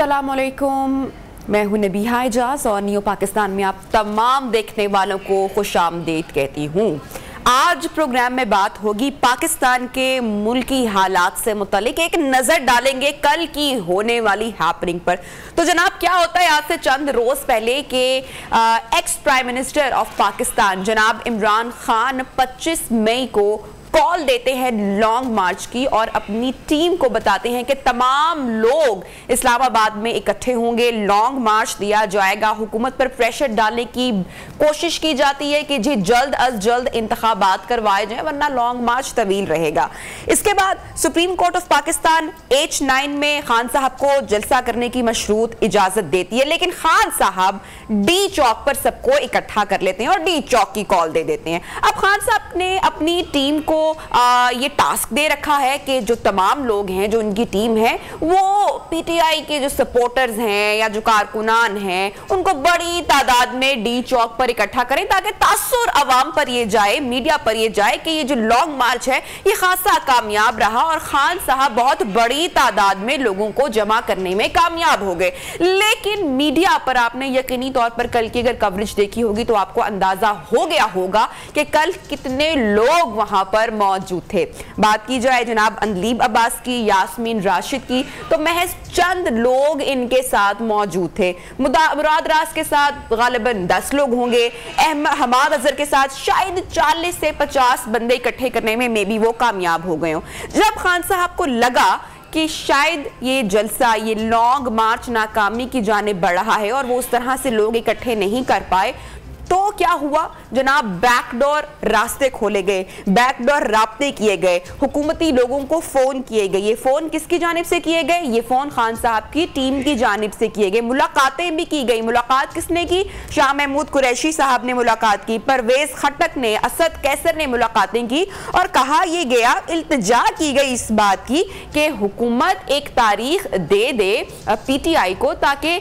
अस्सलामुअलैकुम, मैं हूं नबीहा एजाज और न्यू पाकिस्तान में आप तमाम देखने वालों को खुशामदीद कहती हूं। आज प्रोग्राम में बात होगी पाकिस्तान के मुल्की हालात से मुतालिक, एक नजर डालेंगे कल की होने वाली हैपनिंग पर। तो जनाब क्या होता है, आज से चंद रोज पहले के ex prime minister of Pakistan जनाब इमरान खान 25 मई को कॉल देते हैं लॉन्ग मार्च की और अपनी टीम को बताते हैं कि तमाम लोग इस्लामाबाद में इकट्ठे होंगे, लॉन्ग मार्च दिया जाएगा, हुकूमत पर प्रेशर डालने की कोशिश की जाती है कि जी जल्द अज जल्द इंतखाबात करवाए जाए वरना लॉन्ग मार्च तवील रहेगा। इसके बाद supreme court of Pakistan H9 में खान साहब को जलसा करने की मशरूत इजाजत देती है, लेकिन खान साहब डी चौक पर सबको इकट्ठा कर लेते हैं और डी चौक की कॉल दे देते हैं। अब खान साहब ने अपनी टीम को ये टास्क दे रखा है कि जो तमाम लोग हैं, जो उनकी टीम है, वो पीटीआई के जो सपोर्टर्स हैं या जो कारकुनान हैं उनको बड़ी तादाद में डी चौक पर इकट्ठा करें ताकि तासुर अवाम पर ये जाए, मीडिया पर ये जाए कि ये जो लॉन्ग मार्च है ये खासा कामयाब रहा और खान साहब बहुत बड़ी तादाद में लोगों को जमा करने में कामयाब हो गए। लेकिन मीडिया पर आपने यकीनी तौर पर कल की अगर कवरेज देखी होगी तो आपको अंदाजा हो गया होगा कि कल कितने लोग वहां पर मौजूद थे। बात की जाए जनाब अंदलीब अब्बास की, यास्मीन राशिद की, तो महज चंद लोग इनके साथ मौजूद थे। मुराद रास के साथ गालिबन 10 लोग होंगे। हमाद अजहर के साथ शायद 40 से 50 बंदे इकट्ठे करने में मे बी वो कामयाब हो गए हों। जब खान साहब को लगा कि शायद ये जलसा, ये लॉन्ग मार्च नाकामी की जानिब बढ़ रहा है और वो उस तरह से लोग इकट्ठे नहीं कर पाए, तो क्या हुआ जनाब, बैकडोर रास्ते खोले गए, बैकडोर राब्ते किए गए, हुकूमती लोगों को फोन किए गए। ये फोन किसकी जानिब से किए गए? ये फोन खान साहब की टीम की जानिब से किए गए। मुलाकातें भी की गई। मुलाकात किसने की? शाह महमूद कुरैशी साहब ने मुलाकात की, परवेज खटक ने, असद कैसर ने मुलाकातें की और कहा यह गया, इल्तिजा की गई इस बात की कि हुकूमत एक तारीख दे दे पीटीआई को ताकि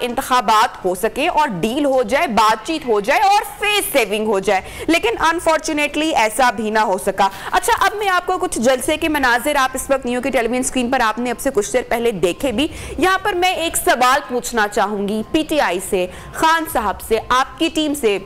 इंतखाबात हो सके और डील हो जाए, बातचीत हो जाए और फेस सेविंग हो जाए। लेकिन अनफॉर्चुनेटली ऐसा भी ना हो सका। अच्छा, अब मैं आपको कुछ जलसे के मनाजिर आप इस वक्त न्यू की टेलीविजन स्क्रीन पर आपने अब से कुछ देर पहले देखे भी। यहां पर मैं एक सवाल पूछना चाहूंगी पीटीआई से, खान साहब से, आपकी टीम से।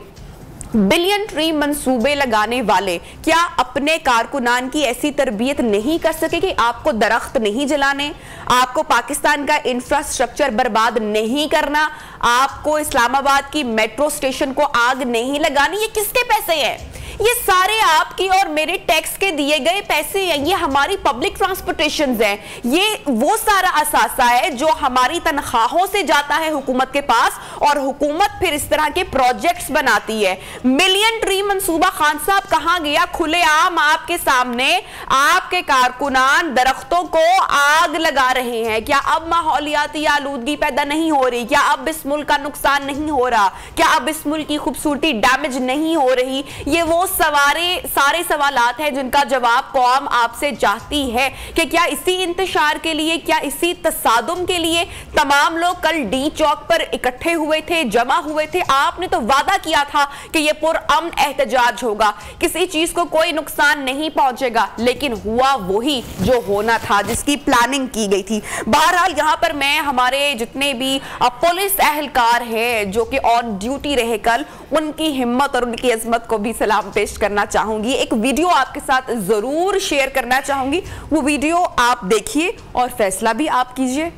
बिलियन ट्री मंसूबे लगाने वाले क्या अपने कारकुनान की ऐसी तरबियत नहीं कर सके कि आपको दरख्त नहीं जलाने, आपको पाकिस्तान का इंफ्रास्ट्रक्चर बर्बाद नहीं करना, आपको इस्लामाबाद की मेट्रो स्टेशन को आग नहीं लगानी? ये किसके पैसे हैं? ये सारे आपकी और मेरे टैक्स के दिए गए पैसे हैं। ये हमारी पब्लिक ट्रांसपोर्टेशन है। ये वो सारा असासा है जो हमारी तनख्वाहों से जाता है हुकूमत के पास और हुकूमत फिर इस तरह के प्रोजेक्ट्स बनाती है। मिलियन ट्री मंसूबा खान साहब कहां गया? खुलेआम आपके सामने आपके कारकुनान दरख्तों को आग लगा रहे हैं। क्या अब माहौलियाती आलूदगी पैदा नहीं हो रही? क्या अब इस मुल्क का नुकसान नहीं हो रहा? क्या अब इस मुल्क की खूबसूरती डैमेज नहीं हो रही? ये वो सारे सवालात हैं जिनका जवाब कौम आपसे चाहती है कि क्या इसी इंतशार के लिए, क्या इसी तसादुम के लिए तमाम लोग कल डी चौक पर इकट्ठे हुए थे, जमा हुए थे? आपने तो वादा किया था कि यह पुरअमन एहतजाज होगा, किसी चीज को कोई नुकसान नहीं पहुंचेगा, लेकिन हुआ वही जो होना था, जिसकी प्लानिंग की गई थी। बहरहाल यहां पर मैं हमारे जितने भी पुलिस एहलकार हैं जो कि ऑन ड्यूटी रहे कल, उनकी हिम्मत और उनकी अजमत को भी सलाम पेश करना चाहूंगी। एक वीडियो आपके साथ जरूर शेयर करना चाहूंगी, वो वीडियो आप देखिए और फैसला भी आप कीजिए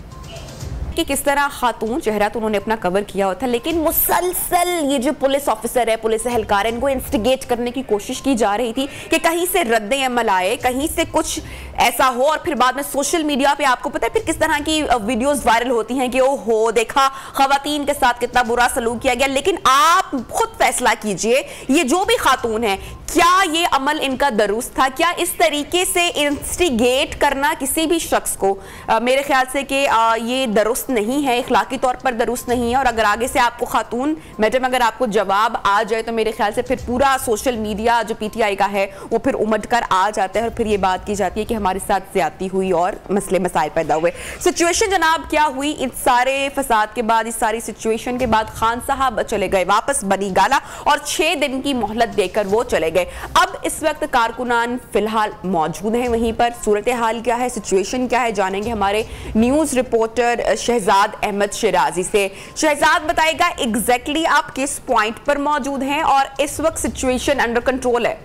कि किस तरह खातून, चेहरा तो उन्होंने अपना कवर किया हुआ था, लेकिन मुसलसल ये जो पुलिस ऑफिसर है, पुलिस एहलकार है, इनको इंस्टिगेट करने की कोशिश की जा रही थी कि कहीं से रद्द अमल आए, कहीं से कुछ ऐसा हो और फिर बाद में सोशल मीडिया पे आपको पता है फिर किस तरह की वीडियोस वायरल होती हैं कि ओ हो देखा खवातीन के साथ कितना बुरा सलूक किया गया। लेकिन आप खुद फैसला कीजिए, ये जो भी खातून है, क्या ये अमल इनका दुरुस्त था? क्या इस तरीके से इंस्टिगेट करना किसी भी शख्स को, मेरे ख्याल से कि ये दुरुस्त नहीं है, इखलाकी तौर पर दुरुस्त नहीं है। और अगर आगे से आपको खातून मैडम अगर आपको जवाब आ जाए तो मेरे ख्याल से फिर पूरा सोशल मीडिया जो पीटीआई का है वो फिर उमड़ कर आ जाता है और फिर ये बात की जाती है कि हमारे साथ ज्यादती हुई और मसले मसाइल पैदा हुए। सिचुएशन जनाब क्या हुई? इस सारे फसाद के बाद, इस सारी सिचुएशन के बाद खान साहब चले गए वापस बनी गाला और 6 दिन की मोहलत देकर वो चले गए। है। अब इस वक्त कारकुनान फिलहाल मौजूद हैं वहीं पर, सूरत हाल क्या है, सिचुएशन क्या है, जानेंगे हमारे न्यूज़ रिपोर्टर शहजाद अहमद शिराजी से। शहजाद, बताएगा एग्जैक्टली आप किस पॉइंट पर मौजूद हैं और इस वक्त सिचुएशन अंडर कंट्रोल है?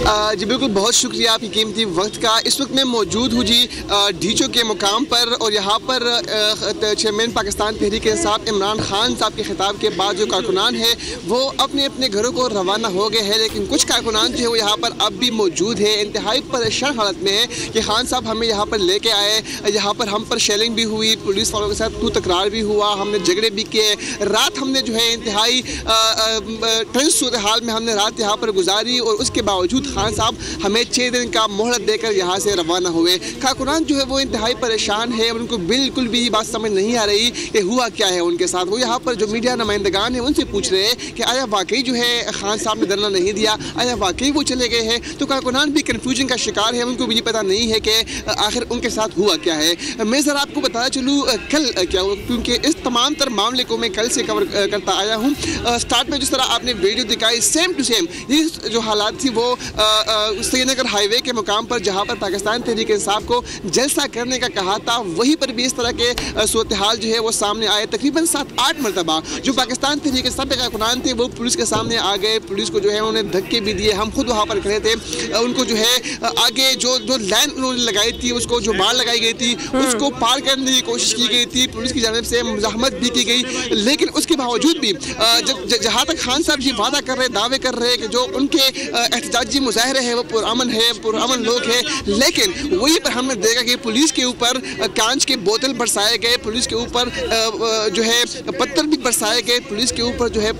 जी बिल्कुल, बहुत शुक्रिया आपकी कीमती वक्त का। इस वक्त मैं मौजूद हूँ जी डीचो के मुकाम पर, और यहाँ पर चेयरमैन पाकिस्तान तहरीक इंसाफ इमरान खान साहब के खिताब के बाद जो कारकुनान है वो अपने अपने घरों को रवाना हो गए हैं, लेकिन कुछ कारकुनान जो है वो यहाँ पर अब भी मौजूद है, इंतहाई परेशान हालत में है कि खान साहब हमें यहाँ पर लेके आए, यहाँ पर हम पर शेलिंग भी हुई, पुलिस वालों के साथ तू तकरार भी हुआ, हमने झगड़े भी किए, रात हमने जो है इंतहाई टेंस सूरत हाल में हमने रात यहाँ पर गुजारी, और उसके बावजूद खान साहब हमें 6 दिन का मोहलत देकर यहाँ से रवाना हुए। कारकुनान जो है वो इंतहाई परेशान है, उनको बिल्कुल भी बात समझ नहीं आ रही कि हुआ क्या है उनके साथ। वो यहाँ पर जो मीडिया नुमाइंदगान है उनसे पूछ रहे हैं कि आया वाकई जो है खान साहब ने धरना नहीं दिया, आया वाकई वो चले गए हैं। तो कारकुनान भी कन्फ्यूजन का शिकार है, उनको भी पता नहीं है कि आखिर उनके साथ हुआ क्या है। मैं ज़रा आपको बताया चलूँ कल क्या हुआ, क्योंकि इस तमाम तर मामले को मैं कल से कवर करता आया हूँ। स्टार्ट में जिस तरह आपने वीडियो दिखाई सेम टू सेम ये जो हालात थी वो श्रीनगर हाईवे के मुकाम पर जहां पर पाकिस्तान तहरीक इंसाफ को जलसा करने का कहा था, वहीं पर भी इस तरह के सूरत हाल जो है वो सामने आए। तकरीबन 7-8 मरतबा जो पाकिस्तान तहरीक इंसाफ के कारकुनान थे वो पुलिस के सामने आ गए, पुलिस को जो है उन्होंने धक्के भी दिए, हम खुद वहाँ पर खड़े थे, उनको जो है आगे जो लाइन उन्होंने लगाई थी, उसको जो बाढ़ लगाई गई थी उसको पार करने की कोशिश की गई थी, पुलिस की जानिब से मुज़ाहमत भी की गई, लेकिन उसके बावजूद भी जहाँ तक खान साहब जी वादा कर रहे, दावे कर रहे कि जो उनके एहतजाजी मुजाहरे हैं वो पुरअमन है, पुरअमन लोग हैं, लेकिन वहीं पर हमने देखा कि पुलिस के ऊपर कांच के बोतल बरसाए गए, पुलिस के ऊपर जो है पत्थर भी बरसाए गए, पुलिस के ऊपर जो है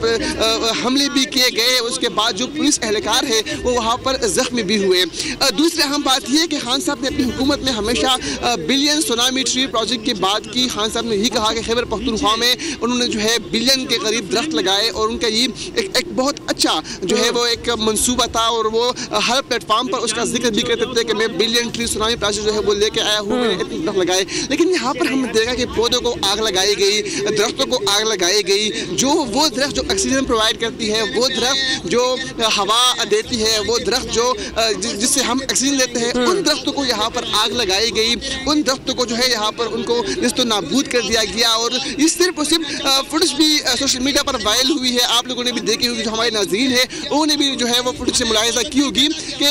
हमले भी किए गए। उसके बाद जो पुलिस एहलकार है वो वहाँ पर जख्मी भी हुए। दूसरी अहम बात यह कि खान साहब ने अपनी हुकूमत में हमेशा बिलियन सुनामी ट्री प्रोजेक्ट की बात की। खान साहब ने यही कहा कि खैबर पख्तूनख्वा में उन्होंने जो है बिलियन के करीब दरख्त लगाए, और उनका ये एक बहुत अच्छा जो है वो एक मंसूबा था, और वो हर प्लेटफॉर्म पर उसका जिक्र भी करते थे कि मैं बिलियन ट्री सुनामी प्रोजेक्ट जो है वो लेके आया हूँ, मैंने इतने दरख्त लगाए। लेकिन यहाँ पर हमने देखा कि पौधों को आग लगाई गई, दरख्तों को आग लगाई गई। जो वो दरख्त जो ऑक्सीजन प्रोवाइड करती है, वो दरख्त जो हवा देती है, वो दरख्त जो जिससे हम ऑक्सीजन लेते हैं, उन दरख्तों को यहाँ पर आग लगाई गई, उन दरख्तों को जो है यहाँ पर उनको निस्तो नाबूद कर दिया गया। और ये सिर्फ और सिर्फ फुटेज भी सोशल मीडिया पर वायरल हुई है, आप लोगों ने भी देखी होगी, जो हमारे नाज़रीन है उन्होंने भी जो है वो फुटेज से मुलाहिजा की होगी कि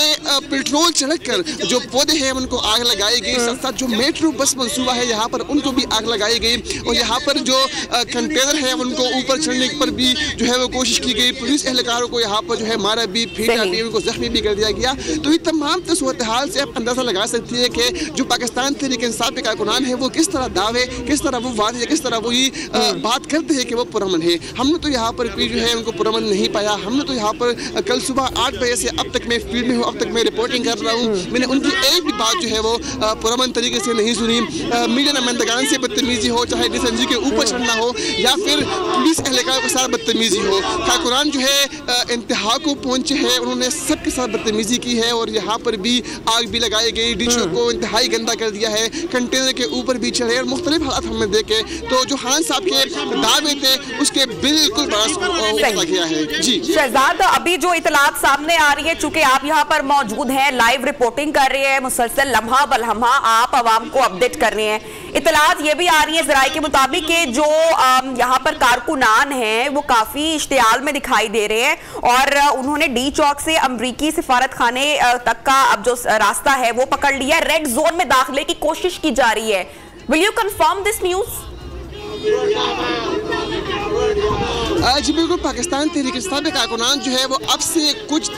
पेट्रोल छिड़क कर जो पौधे हैं उनको आग लगाई गई। साथ साथ जो मेट्रो बस मंसूबा है यहाँ पर उनको भी आग लगाई गई, और यहाँ पर जो कंटेनर है उनको ऊपर चढ़ने पर भी जो है वो कोशिश की गई। पुलिस एहलकारों को यहाँ पर जो है मारा भी, फेंका भी, उनको जख्मी भी कर दिया गया। तो ये तमाम सूरत हाल से आप अंदाजा लगा सकती है कि जो पाकिस्तान तहरीक इंसाफ के कारकुनान है वो किस तरह दावे, किस तरह वो वादे, किस तरह वो ये बात करते हैं कि वो पुरअमन है। हमने तो यहाँ पर कोई जो है उनको पुरअमन नहीं पाया। हमने तो यहाँ पर कल सुबह 8 बजे से अब तक मैं फील्ड में हूँ, अब तक मैं रिपोर्टिंग कर रहा हूँ, मैंने उनकी एक भी बात जो है वो पुरअमन तरीके से नहीं सुनी। मीडिया नुमाइंदगान से बदतमीजी हो, चाहे डिसेंजी के ऊपर चढ़ना हो या फिर पुलिस एहलकार के साथ बदतमीजी हो, कारकुनान जो है इंतहा को पहुँचे हैं, उन्होंने सबके साथ बदतमीजी की है, और यहाँ पर भी आग भी लगाई गई, डीचो को इंतहाई गंदा कर दिया है, कंटेनर के ऊपर भी चढ़े, और मुख्तलिफ हालात हमने देखे। तो जो खान साहब के दावे थे उसके बिल्कुल बरस गया है। जी शहजाद, अभी जो इतलात सामने आ रही है, चूंकि आप यहाँ पर मौजूद हैं, लाइव रिपोर्टिंग कर रहे हैं, मुसलसल लम्हा बलम्हा आप आवाम को अपडेट कर रहे हैं, इतलात ये भी आ रही है ज़राए के मुताबिक कि जो यहाँ पर कारकुनान हैं वो काफ़ी इश्तियाल में दिखाई दे रहे हैं, और उन्होंने डी चौक से अमरीकी सिफारत खाने तक का अब जो रास्ता है वो पकड़ लिया, रेड जोन में दाखिले की कोशिश की जा रही है। Will you confirm this news? जी बिल्कुल, पाकिस्तान तहरीक इंसाफ के कारकुनान जो है वो अब से कुछ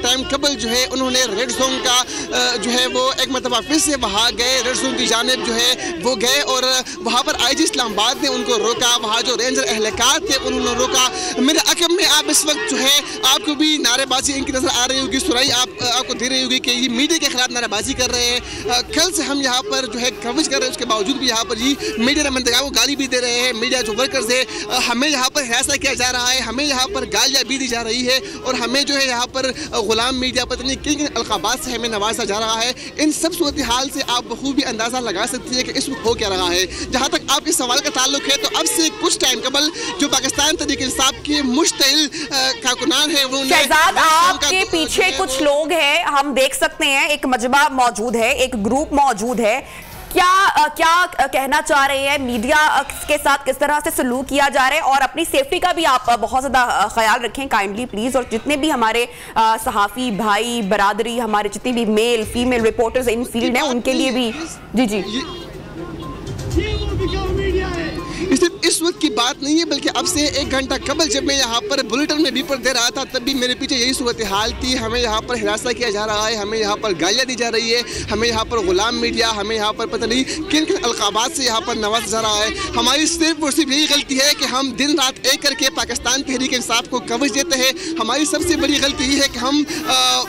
टाइम कबल जो है उन्होंने रेड जोन का जो है वो एक मतलब फिर से वहाँ गए, रेड जोन की जानिब जो है वो गए, और वहाँ पर IG इस्लामाबाद ने उनको रोका, वहाँ जो रेंजर एहलकार थे उन्होंने रोका। मेरे अकब में आप इस वक्त जो है आपको भी नारेबाजी इनकी नजर आ रही होगी, सुराई आपको दे रही होगी कि ये मीडिया के खिलाफ नारेबाजी कर रहे हैं। कल से हम यहाँ पर जो है कवरेज कर रहे हैं, उसके बावजूद भी यहाँ पर ये मीडिया नुमाइंदगान को गाली भी दे रहे हैं। मीडिया जो वर्कर्स है हमें यहाँ पर हिरासत किया जा रहा है, हमें यहाँ पर गालियाँ भी दी जा रही है और हमें जो है यहाँ पर गुलाम मीडिया पता नहीं किन अलकाबात से हमें नवाजा जा रहा है। इन सब सूरत हाल से आप बखूबी अंदाज़ा लगा सकती है कि इस वक्त हो क्या रहा है। जहाँ तक आपके सवाल का ताल्लुक है, तो अब से कुछ टाइम कबल जो पाकिस्तान तहरीक इंसाफ के मुश्तइल कारकुनान है, वो शहजाद आपके पीछे कुछ लोग हैं, हम देख सकते हैं, एक मजमा मौजूद है, एक ग्रुप मौजूद है। क्या कहना चाह रहे हैं, मीडिया के साथ किस तरह से सलूक किया जा रहा है, और अपनी सेफ्टी का भी आप बहुत ज़्यादा ख्याल रखें काइंडली प्लीज़। और जितने भी हमारे सहाफ़ी भाई बरादरी, हमारे जितने भी मेल फीमेल रिपोर्टर्स इन फील्ड हैं, उनके लिए भी जी सिर्फ इस वक्त की बात नहीं है, बल्कि अब से 1 घंटा कबल जब मैं यहाँ पर बुलेटिन में भी पर दे रहा था, तब भी मेरे पीछे यही सूरत हाल थी। हमें यहाँ पर हिरासत किया जा रहा है, हमें यहाँ पर गालियाँ दी जा रही है, हमें यहाँ पर गुलाम मीडिया, हमें यहाँ पर पता नहीं किन किन अलकाबात से यहाँ पर नवाजा जा रहा है। हमारी सिर्फ और सिर्फ यही गलती है कि हम दिन रात एक करके पाकिस्तान तहरीक इंसाफ को कवरेज देते हैं। हमारी सबसे बड़ी गलती ये है कि हम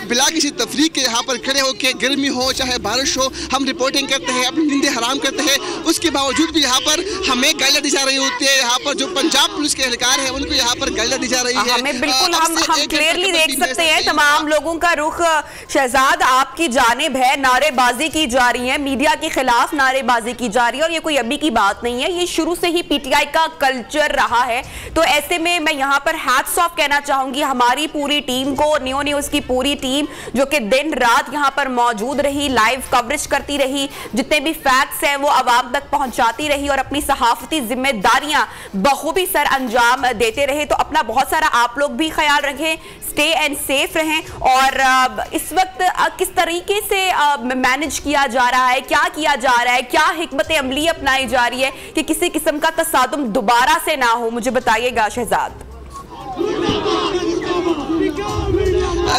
बिला किसी तफरीक के यहाँ पर खड़े होकर, गर्मी हो चाहे बारिश हो, हम रिपोर्टिंग करते हैं, अपनी नींदें हराम करते हैं। उसके बावजूद भी यहाँ पर हमें गालियाँ दी जा रही होती है। यहाँ पर जो पंजाब पुलिस के अधिकार है, उनको यहाँ पर गालियाँ दी जा रही है। हमें बिल्कुल हम क्लियरली देख सकते हैं तमाम लोगों का रुख शहजाद आपकी जानिब है, नारेबाजी की जा रही है, मीडिया के खिलाफ नारेबाजी की जा रही है, और ये कोई अभी की बात नहीं है, ये शुरू से ही पीटीआई का कल्चर रहा है। तो ऐसे में मैं यहाँ पर हैट्स ऑफ कहना चाहूंगी हमारी पूरी टीम को, नियो न्यूज़ की पूरी टीम, जो कि दिन रात यहाँ पर मौजूद रही, लाइव कवरेज करती रही, जितने भी फैक्ट्स हैं वो आवाम तक पहुंचाती रही और अपनी सहाफती जिम्मेदारियां बखूबी सर अंजाम देते रहे। तो अपना बहुत सारा आप लोग भी ख्याल रखें, स्टे एंड सेफ रहें। और इस वक्त किस तरीके से मैनेज किया जा रहा है, क्या किया जा रहा है, क्या हिकमत अमली अपनाई जा रही है कि किसी किस्म का तसादुम दोबारा से ना हो, मुझे बताइएगा शहजाद।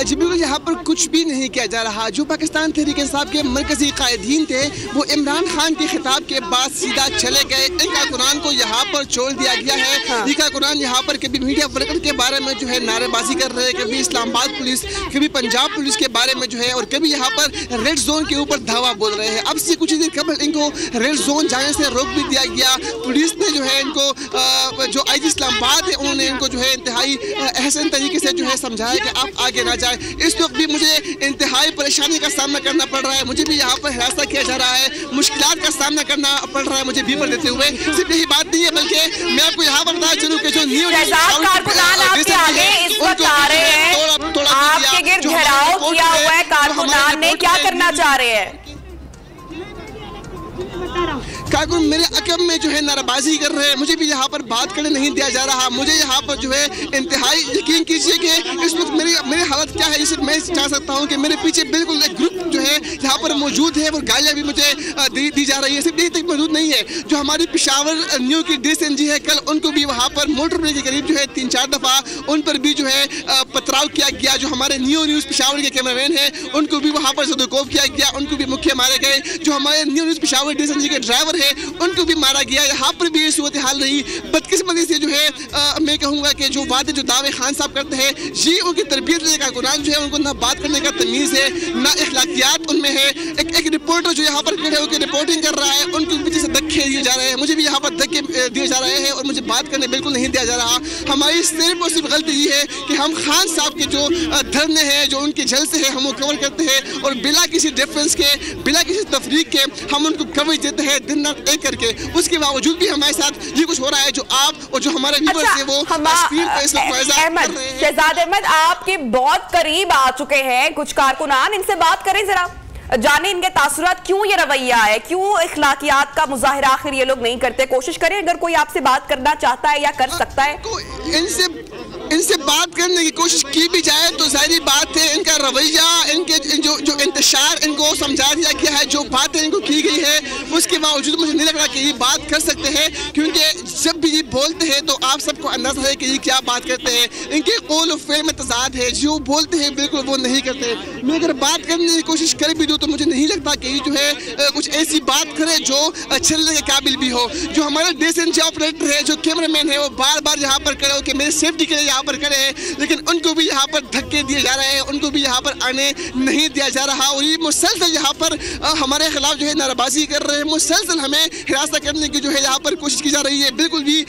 जी बिल्कुल, यहाँ पर कुछ भी नहीं किया जा रहा। जो पाकिस्तान तहरीक इंसाफ के मरकजी कायदीन थे, वो इमरान खान के खिताब के बाद सीधा चले गए। इनका कुरान को यहाँ पर छोड़ दिया गया है। इनका कुरान यहाँ पर कभी मीडिया वर्कर के बारे में जो है नारेबाजी कर रहे हैं, कभी इस्लामाबाद पुलिस, कभी पंजाब पुलिस के बारे में जो है, और कभी यहाँ पर रेड जोन के ऊपर धावा बोल रहे हैं। अब से कुछ देर कबल इनको रेड जोन जाने से रोक भी दिया गया। पुलिस ने जो है इनको, जो IG इस्लामाबाद है, उन्होंने इनको जो है इंतहाई एहसन तरीके से जो है समझाया कि आप आगे ना जाए। इस वक्त भी मुझे इंतहाई परेशानी का सामना करना पड़ रहा है, मुझे भी यहाँ पर हिरासत किया जा रहा है, मुश्किलात का सामना करना पड़ रहा है मुझे भी पर देते हुए। सिर्फ यही बात नहीं है, बल्कि मैं आपको यहाँ पर बता चलूं कि जो न्यू आपके गिर्द घेराव किया हुआ है, कारकुनान ने क्या करना चाह रहे हैं? कारकुन मेरे अकब में जो है नाराबाजी कर रहे हैं, मुझे भी यहाँ पर बात करने नहीं दिया जा रहा। मुझे यहाँ पर जो है इंतहाई यकीन कीजिए कि इस वक्त मेरी हालत क्या है, इसे मैं चाह सकता हूँ कि मेरे पीछे बिल्कुल एक ग्रुप जो है यहाँ पर मौजूद है, और गालियाँ भी मुझे दी जा रही है। सिर्फ यही तक मौजूद नहीं है, जो हमारी पेशावर न्यू की DCNG है, कल उनको भी वहाँ पर मोटरवे के करीब जो है 3-4 दफ़ा उन पर भी जो है पथराव किया गया। जो हमारे न्यू न्यूज़ पेशावर के कैमरामैन हैं, उनको भी वहाँ पर सदुकोफ किया गया, उनको भी मुख्य मारे गए। जो हमारे न्यू न्यूज़ पेशावर DCNG के ड्राइवर है, उनको भी मारा गया। यहाँ पर भी ये सूरत हाल रही। बदकिस्मती से जो है मैं कहूँगा कि जो वादे जो दावे खान साहब करते हैं, ये उनकी तरबियत लेने का कुरान जो है, उनको ना बात करने का तमीज़ है, ना इखलाकियात उनमें है। एक रिपोर्टर जो यहाँ पर खड़े होकर रिपोर्टिंग कर रहा है, उनके पीछे से धक्के दिए जा रहे हैं, मुझे भी यहाँ पर धक्के दिए जा रहे हैं, और मुझे बात करने बिल्कुल नहीं दिया जा रहा। हमारी सिर्फ और सिर्फ गलती ये है कि हम खान साहब के जो धरने हैं, जो उनके जलसे हैं, हम वो कवर करते हैं, और बिला किसी डिफरेंस के, बिला किसी तफरीक के हम उनको कवरेज देते हैं दिन रात एक करके। उसके बावजूद भी हमारे साथ ये कुछ हो रहा है, जो आप और जो हमारे व्यूअर्स हैं वो शहजाद अहमद आपके बहुत करीब आ चुके हैं कुछ कारकुनान, इनसे बात करें जरा, जाने इनके तासुरात, क्यों ये रवैया है, क्यों इखलाकियात का मुजाहिरा आखिर ये लोग नहीं करते। कोशिश करें अगर कोई आपसे बात करना चाहता है या कर सकता है। इनसे बात करने की कोशिश की भी जाए तो जाहिर बात है इनका रवैया, इनके जो इंतशार इनको समझा दिया गया है, जो बातें इनको की गई है, उसके बावजूद मुझे नहीं लग रहा कि ये बात कर सकते हैं, क्योंकि जब भी ये बोलते हैं तो आप सबको अंदाजा है कि ये क्या बात करते हैं। इनके कौल और फ़ेल में तज़ाद है, जो बोलते हैं बिल्कुल वो नहीं करते। मैं अगर बात करने की कोशिश कर भी दूँ तो मुझे नहीं लगता कि ये जो है कुछ ऐसी बात करे जो चलने के काबिल भी हो। जो हमारे DCNG ऑपरेटर है, जो कैमरामैन है, वो बार बार यहाँ पर खड़े होकर मेरी सेफ्टी के लिए यहाँ पर खड़े हैं, लेकिन उनको भी यहाँ पर धक्के दिए जा रहे हैं, उनको भी यहाँ पर आने नहीं दिया जा रहा। और ये मुसलसल यहाँ पर हमारे खिलाफ जो है नाराबाजी कर रहे हैं, मुसलसल हमें हिरासत करने की जो है यहाँ पर कोशिश की जा रही है। बिल्कुल बिल्कुल भी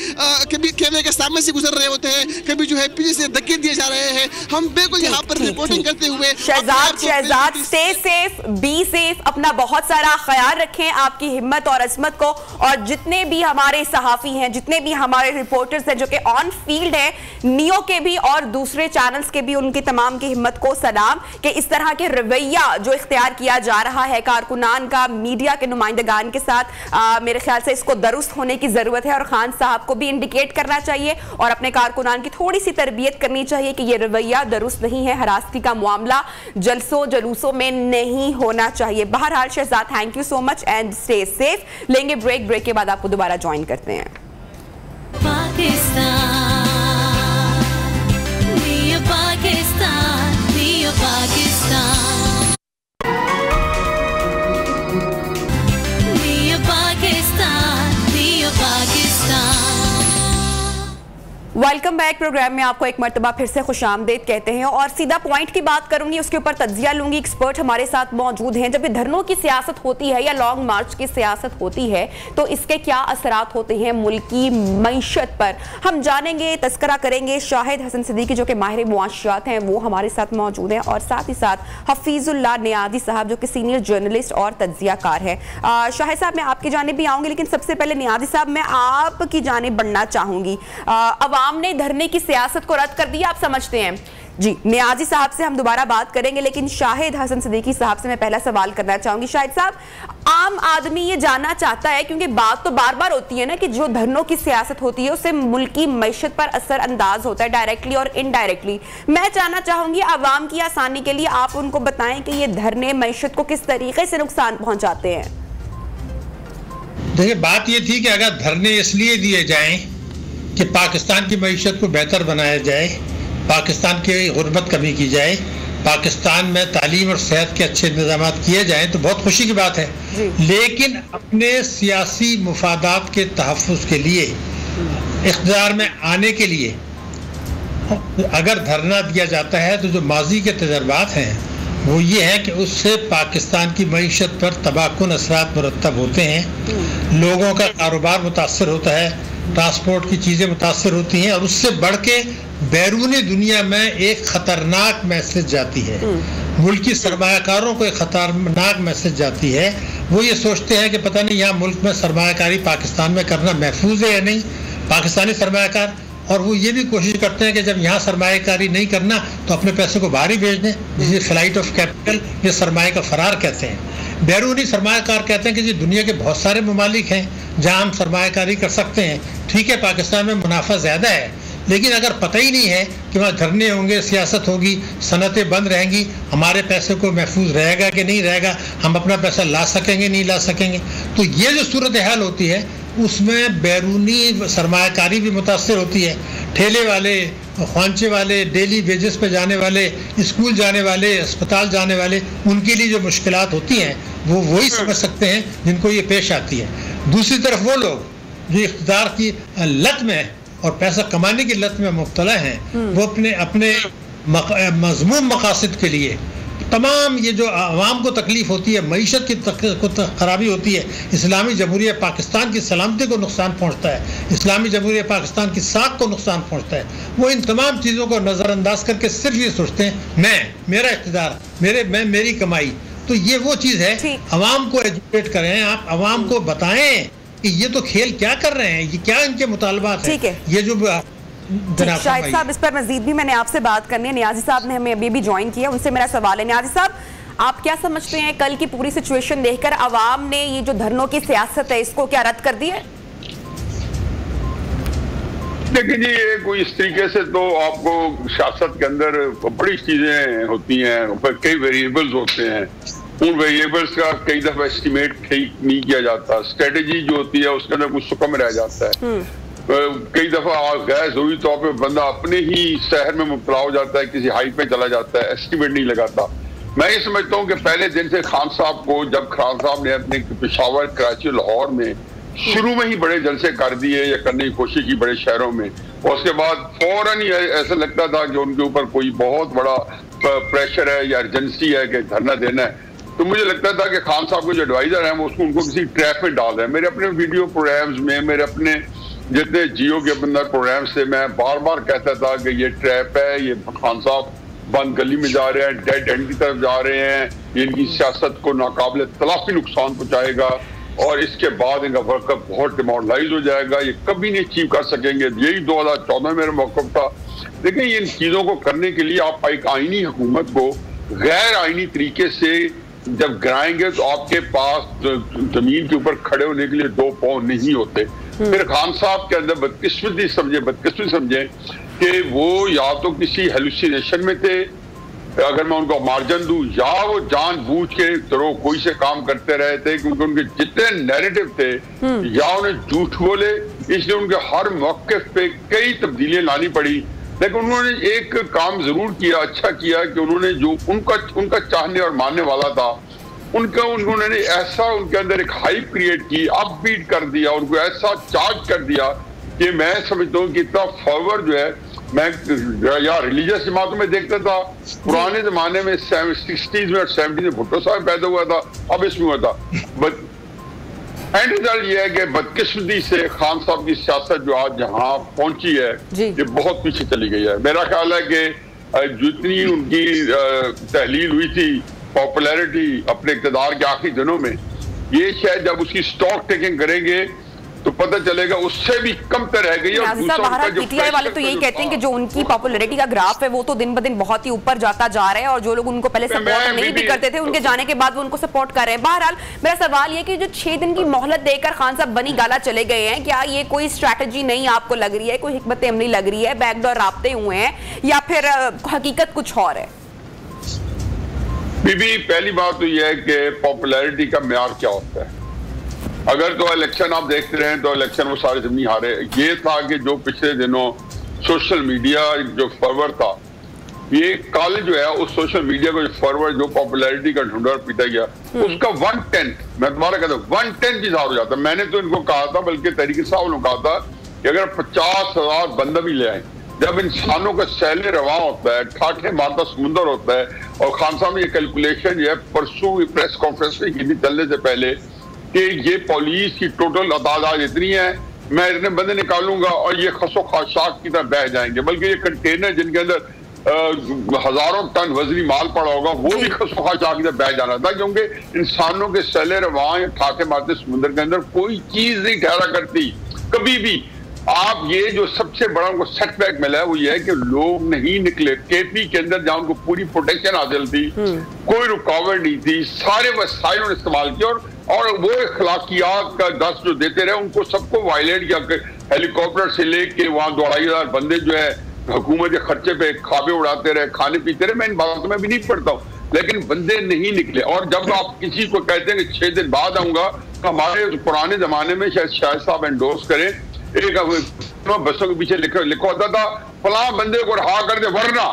कभी कैमरे के सामने से गुजर रहे होते हैं, कभी जो है पीछे से धक्के दिए जा रहे हैं। हम बिल्कुल यहाँ पर रिपोर्टिंग करते हुए Shahzad stay safe, be safe, अपना बहुत सारा ख्याल रखें, आपकी हिम्मत और अजमत को, और जितने भी हमारे सहाफ़ी हैं, जितने भी हमारे रिपोर्टर्स हैं जो कि ऑन फील्ड हैं, नियो के भी और दूसरे चैनल्स के भी, उनकी तमाम की हिम्मत को सलाम कि इस तरह के रवैया जो इख्तियार किया जा रहा है कारकुनान का मीडिया के नुमाइंदगान के साथ, मेरे ख्याल से इसको दुरुस्त होने की ज़रूरत है और खान साहब को भी इंडिकेट करना चाहिए और अपने कारकुनान की थोड़ी सी तरबियत करनी चाहिए कि ये रवैया दुरुस्त नहीं है, हरासती का मामला जलसों जलूसों में नहीं होना चाहिए। बहरहाल Shahzad, thank you so much and stay safe. लेंगे ब्रेक के बाद आपको दोबारा ज्वाइन करते हैं। Welcome back. प्रोग्राम में आपको एक मरतबा फिर से खुशामदीद कहते हैं और सीधा पॉइंट की बात करूंगी, उसके ऊपर तज्जिया लूंगी। एक्सपर्ट हमारे साथ मौजूद हैं। जब ये धरनों की सियासत होती है या लॉन्ग मार्च की सियासत होती है तो इसके क्या असरात होते हैं मुल्क की मईशत पर, हम जानेंगे, तस्करा करेंगे। शाहिद हसन सिद्दीकी जो कि माहिर मुआशरात हैं वो हमारे साथ मौजूद हैं और साथ ही साथ हफीजुल्लाह नियाज़ी साहब जो कि सीनियर जर्नलिस्ट और तज्जियाकार हैं। शाहिद साहब मैं आपकी जानिब भी आऊँगी, लेकिन सबसे पहले नियाज़ी साहब मैं आपकी जानिब बढ़ना चाहूँगी। हमने धरने की सियासत को रद्द कर दिया, आप समझते हैं जी। नियाज़ी साहब से हम दोबारा बात करेंगे, लेकिन शाहिद हसन सिद्दीकी साहब से मैं पहला सवाल करना चाहूंगी। शाहिद साहब, आम आदमी ये जानना चाहता है, क्योंकि बात तो बार बार होती है ना कि जो धरनों की सियासत होती है उससे मुल्क की मईशत पर असर अंदाज होता है डायरेक्टली और इनडायरेक्टली। मैं जानना चाहूंगी आवाम की आसानी के लिए आप उनको बताएं कि ये धरने मईशत को किस तरीके से नुकसान पहुंचाते हैं। देखिए, बात ये थी कि अगर धरने इसलिए दिए जाएं कि पाकिस्तान की मईशत को बेहतर बनाया जाए, पाकिस्तान की गुर्बत कमी की जाए, पाकिस्तान में तालीम और सेहत के अच्छे इंतजाम किए जाएं तो बहुत खुशी की बात है। लेकिन अपने सियासी मुफादात के तहफ़्फ़ुज़ के लिए, इक़्तिदार में आने के लिए अगर धरना दिया जाता है तो जो माजी के तजर्बात हैं वो ये है कि उससे पाकिस्तान की मईशत पर तबाहकुन असरात मुरतब होते हैं, लोगों का कारोबार मुतासर होता है, ट्रांसपोर्ट की चीज़ें मुतासर होती हैं और उससे बढ़ के बैरूनी दुनिया में एक ख़तरनाक मैसेज जाती है। मुल्की सरमायाकारों को एक ख़तरनाक मैसेज जाती है। वो ये सोचते हैं कि पता नहीं यहाँ मुल्क में सरमायाकारी पाकिस्तान में करना महफूज है या नहीं, पाकिस्तानी सरमायाकार, और वो ये भी कोशिश करते हैं कि जब यहाँ सरमायाकारी नहीं करना तो अपने पैसे को बाहर ही भेज दें, जिसे फ्लाइट ऑफ कैपिटल या सरमाए का फरार कहते हैं। बैरूनी सरमायाकार कहते हैं कि जी दुनिया के बहुत सारे ममालिक हैं जहाँ हम सरमायाकारी कर सकते हैं। ठीक है, पाकिस्तान में मुनाफा ज़्यादा है, लेकिन अगर पता ही नहीं है कि वहाँ धरने होंगे, सियासत होगी, सनतें बंद रहेंगी, हमारे पैसे को महफूज रहेगा कि नहीं रहेगा, हम अपना पैसा ला सकेंगे नहीं ला सकेंगे, तो ये जो सूरत हाल होती है उसमें बैरूनी सरमायाकारी भी मुतासर होती है। ठेले वाले, ख्वांचे वाले, डेली वेजेस पे जाने वाले, स्कूल जाने वाले, अस्पताल जाने वाले, उनके लिए जो मुश्किलात होती हैं वो वही समझ सकते हैं जिनको ये पेश आती है। दूसरी तरफ वो लोग जो इख्तिदार की लत में और पैसा कमाने की लत में मुब्तला हैं, वो अपने मज़मूम मकासद के लिए तमाम ये जो आवाम को तकलीफ होती है, मईशत की खराबी होती है, इस्लामी जमहूरिया पाकिस्तान की सलामती को नुकसान पहुँचता है, इस्लामी जमहूरिया पाकिस्तान की साख को नुकसान पहुँचता है, वो इन तमाम चीज़ों को नज़रअंदाज करके सिर्फ ये सोचते हैं मेरा इख्तिदार, मेरी कमाई। तो ये वो चीज़ है, आवाम को एजुकेट करें, आप आवाम को बताएं कि ये तो खेल क्या कर रहे हैं, ये क्या इनके मुतालबात है। ये जो शाहिद साहब, इस पर मजीद भी मैंने आपसे बात करनी है। नियाज़ी साहब ने हमें अभी भी ज्वाइन किया, उनसे मेरा सवाल है। नियाज़ी साहब, आप क्या समझते हैं कल की पूरी सिचुएशन देखकर आवाम ने ये जो धरनों की सियासत है इसको क्या रद्द कर दिया? देखिए जी, ये कोई इस तरीके से तो आपको सियासत के अंदर बड़ी चीजें होती हैं, कई वेरिएबल्स होते हैं, उन वेरिएबल्स का कई दफा एस्टिमेट ठीक नहीं किया जाता, स्ट्रेटेजी जो होती है उसके अंदर कुछ कम रह जाता है। कई दफा गैर जरूरी तौर पे बंदा अपने ही शहर में मुब्तला हो जाता है, किसी हाई पे चला जाता है, एस्टिमेट नहीं लगाता। मैं ये समझता हूँ कि पहले दिन से खान साहब को, जब खान साहब ने अपने पेशावर, कराची, लाहौर में शुरू में ही बड़े जलसे कर दिए या करने की कोशिश की बड़े शहरों में, और उसके बाद फौरन ही ऐसा लगता था कि उनके ऊपर कोई बहुत बड़ा प्रेशर है या अर्जेंसी है कि धरना देना है, तो मुझे लगता था कि खान साहब के जो एडवाइजर हैं वो उनको किसी ट्रैप में डाल रहे हैं। मेरे अपने वीडियो प्रोग्राम्स में, मेरे अपने जितने जियो के अंदर प्रोग्राम से मैं बार बार कहता था कि ये ट्रैप है, ये खान साहब बंद गली में जा रहे हैं, डेड एंड की तरफ जा रहे हैं, ये इनकी सियासत को नाकाबिल तलाफी नुकसान पहुंचाएगा और इसके बाद इनका वर्ल्ड कप बहुत डिमोरलाइज हो जाएगा, ये कभी नहीं अचीव कर सकेंगे। यही 2014 में मेरा मौक़िफ़ था। देखिए, इन चीज़ों को करने के लिए आप एक आईनी हुकूमत को गैर आईनी तरीके से जब गिराएंगे तो आपके पास जमीन के ऊपर खड़े होने के लिए 2 पाँव नहीं होते। फिर खान साहब के अंदर बदकिस्मती समझे कि वो या तो किसी हेलुसिनेशन में थे, अगर मैं उनको मार्जिन दूं, या वो जानबूझ के दरो कोई से काम करते रहे थे, क्योंकि उनके जितने नैरेटिव थे या उन्हें झूठ बोले, इसलिए उनके हर मौक़िफ़ पे कई तब्दीलियां लानी पड़ी। लेकिन उन्होंने एक काम जरूर किया, अच्छा किया कि उन्होंने जो उनका चाहने और मानने वाला था उन्होंने ऐसा उनके अंदर एक हाइप क्रिएट की, अपबीट कर दिया, उनको ऐसा चार्ज कर दिया कि मैं समझता हूँ कि इतना फॉरवर्ड जो है, मैं या रिलीजियस जमातों में देखता था, पुराने जमाने में 60s में और 70s में भुट्टो साहब पैदा हुआ था, अब इसमें हुआ था। एंड रिजल्ट ये है कि बदकिस्मती से खान साहब की सियासत जो आज जहाँ पहुंची है ये बहुत पीछे चली गई है। मेरा ख्याल है कि जितनी उनकी तहलील हुई थी, पॉपुलैरिटी अपने इक़्तिदार के आखिरी दिनों में, ये शायद जब उसकी स्टॉक टेकिंग करेंगे तो पता चलेगा उससे भी कम तर रह गई। पीटीआई वाले तो यही कहते हैं कि जो उनकी पॉपुलैरिटी का ग्राफ है वो तो दिन ब दिन बहुत ही ऊपर जाता जा रहा है, और जो लोग उनको पहले सपोर्ट नहीं भी करते थे, उनके जाने के बाद वो उनको सपोर्ट कर रहे हैं। बहरहाल मेरा सवाल ये कि जो 6 दिन की मोहलत देकर खान साहब बनी गाला चले गए हैं, क्या ये कोई स्ट्रैटेजी नहीं आपको लग रही है, कोई हिकमत अमली लग रही है, बैकडोर राब्ते हुए हैं, या फिर हकीकत कुछ और है? बीबी, पहली बात तो यह है कि पॉपुलैरिटी का म्यार क्या होता है। अगर तो इलेक्शन आप देखते रहे तो इलेक्शन वो सारे जमीन हारे। ये था कि जो पिछले दिनों सोशल मीडिया जो फॉरवर्ड था, ये कल जो है उस सोशल मीडिया को फॉरवर्ड जो पॉपुलैरिटी का ढूंढा पीटा गया, उसका 1/10, मैं तुम्हारा कहता हूँ 1/10 भी इजाफा हो जाता। मैंने तो इनको कहा था, बल्कि तहरीक साहब ने कहा था कि अगर 50,000 बंदा भी ले आए, जब इंसानों का सैले रवा होता है, ठाठे मारता समुंदर होता है, और खान साहब ने ये कैलकुलेशन जो है परसों प्रेस कॉन्फ्रेंस में की थी चलने से पहले कि ये पुलिस की टोटल तादाद इतनी है, मैं इतने बंदे निकालूंगा और ये खसो खाशाक की तरह बह जाएंगे, बल्कि ये कंटेनर जिनके अंदर हजारों टन वजनी माल पड़ा होगा वो भी खसो खाशाक की तरह बह जाना था, क्योंकि इंसानों के सैले रवाएं ठाके मारते समुद्र के अंदर कोई चीज नहीं ठहरा करती कभी भी। आप ये जो सबसे बड़ा उनको सेटबैक मिला है वो ये है कि लोग नहीं निकले। केपी के अंदर जहां उनको पूरी प्रोटेक्शन हासिल थी, कोई रुकावट नहीं थी, सारे वसाइल उन्होंने इस्तेमाल किया, और वो अखलाकियात का दस जो देते रहे उनको सबको वायलेट किया। हेलीकॉप्टर से लेके वहां 2,500 बंदे जो है हुकूमत के खर्चे पे खाबे उड़ाते रहे, खाने पीते रहे। मैं इन बातों में भी नहीं पढ़ता हूँ, लेकिन बंदे नहीं निकले। और जब आप किसी को कहते हैं कि 6 दिन बाद आऊंगा, तो हमारे पुराने जमाने में शायद साहब एंडोर्स करें, एक बसों के पीछे लिखा होता था फलां बंदे को रहा कर दे वरना,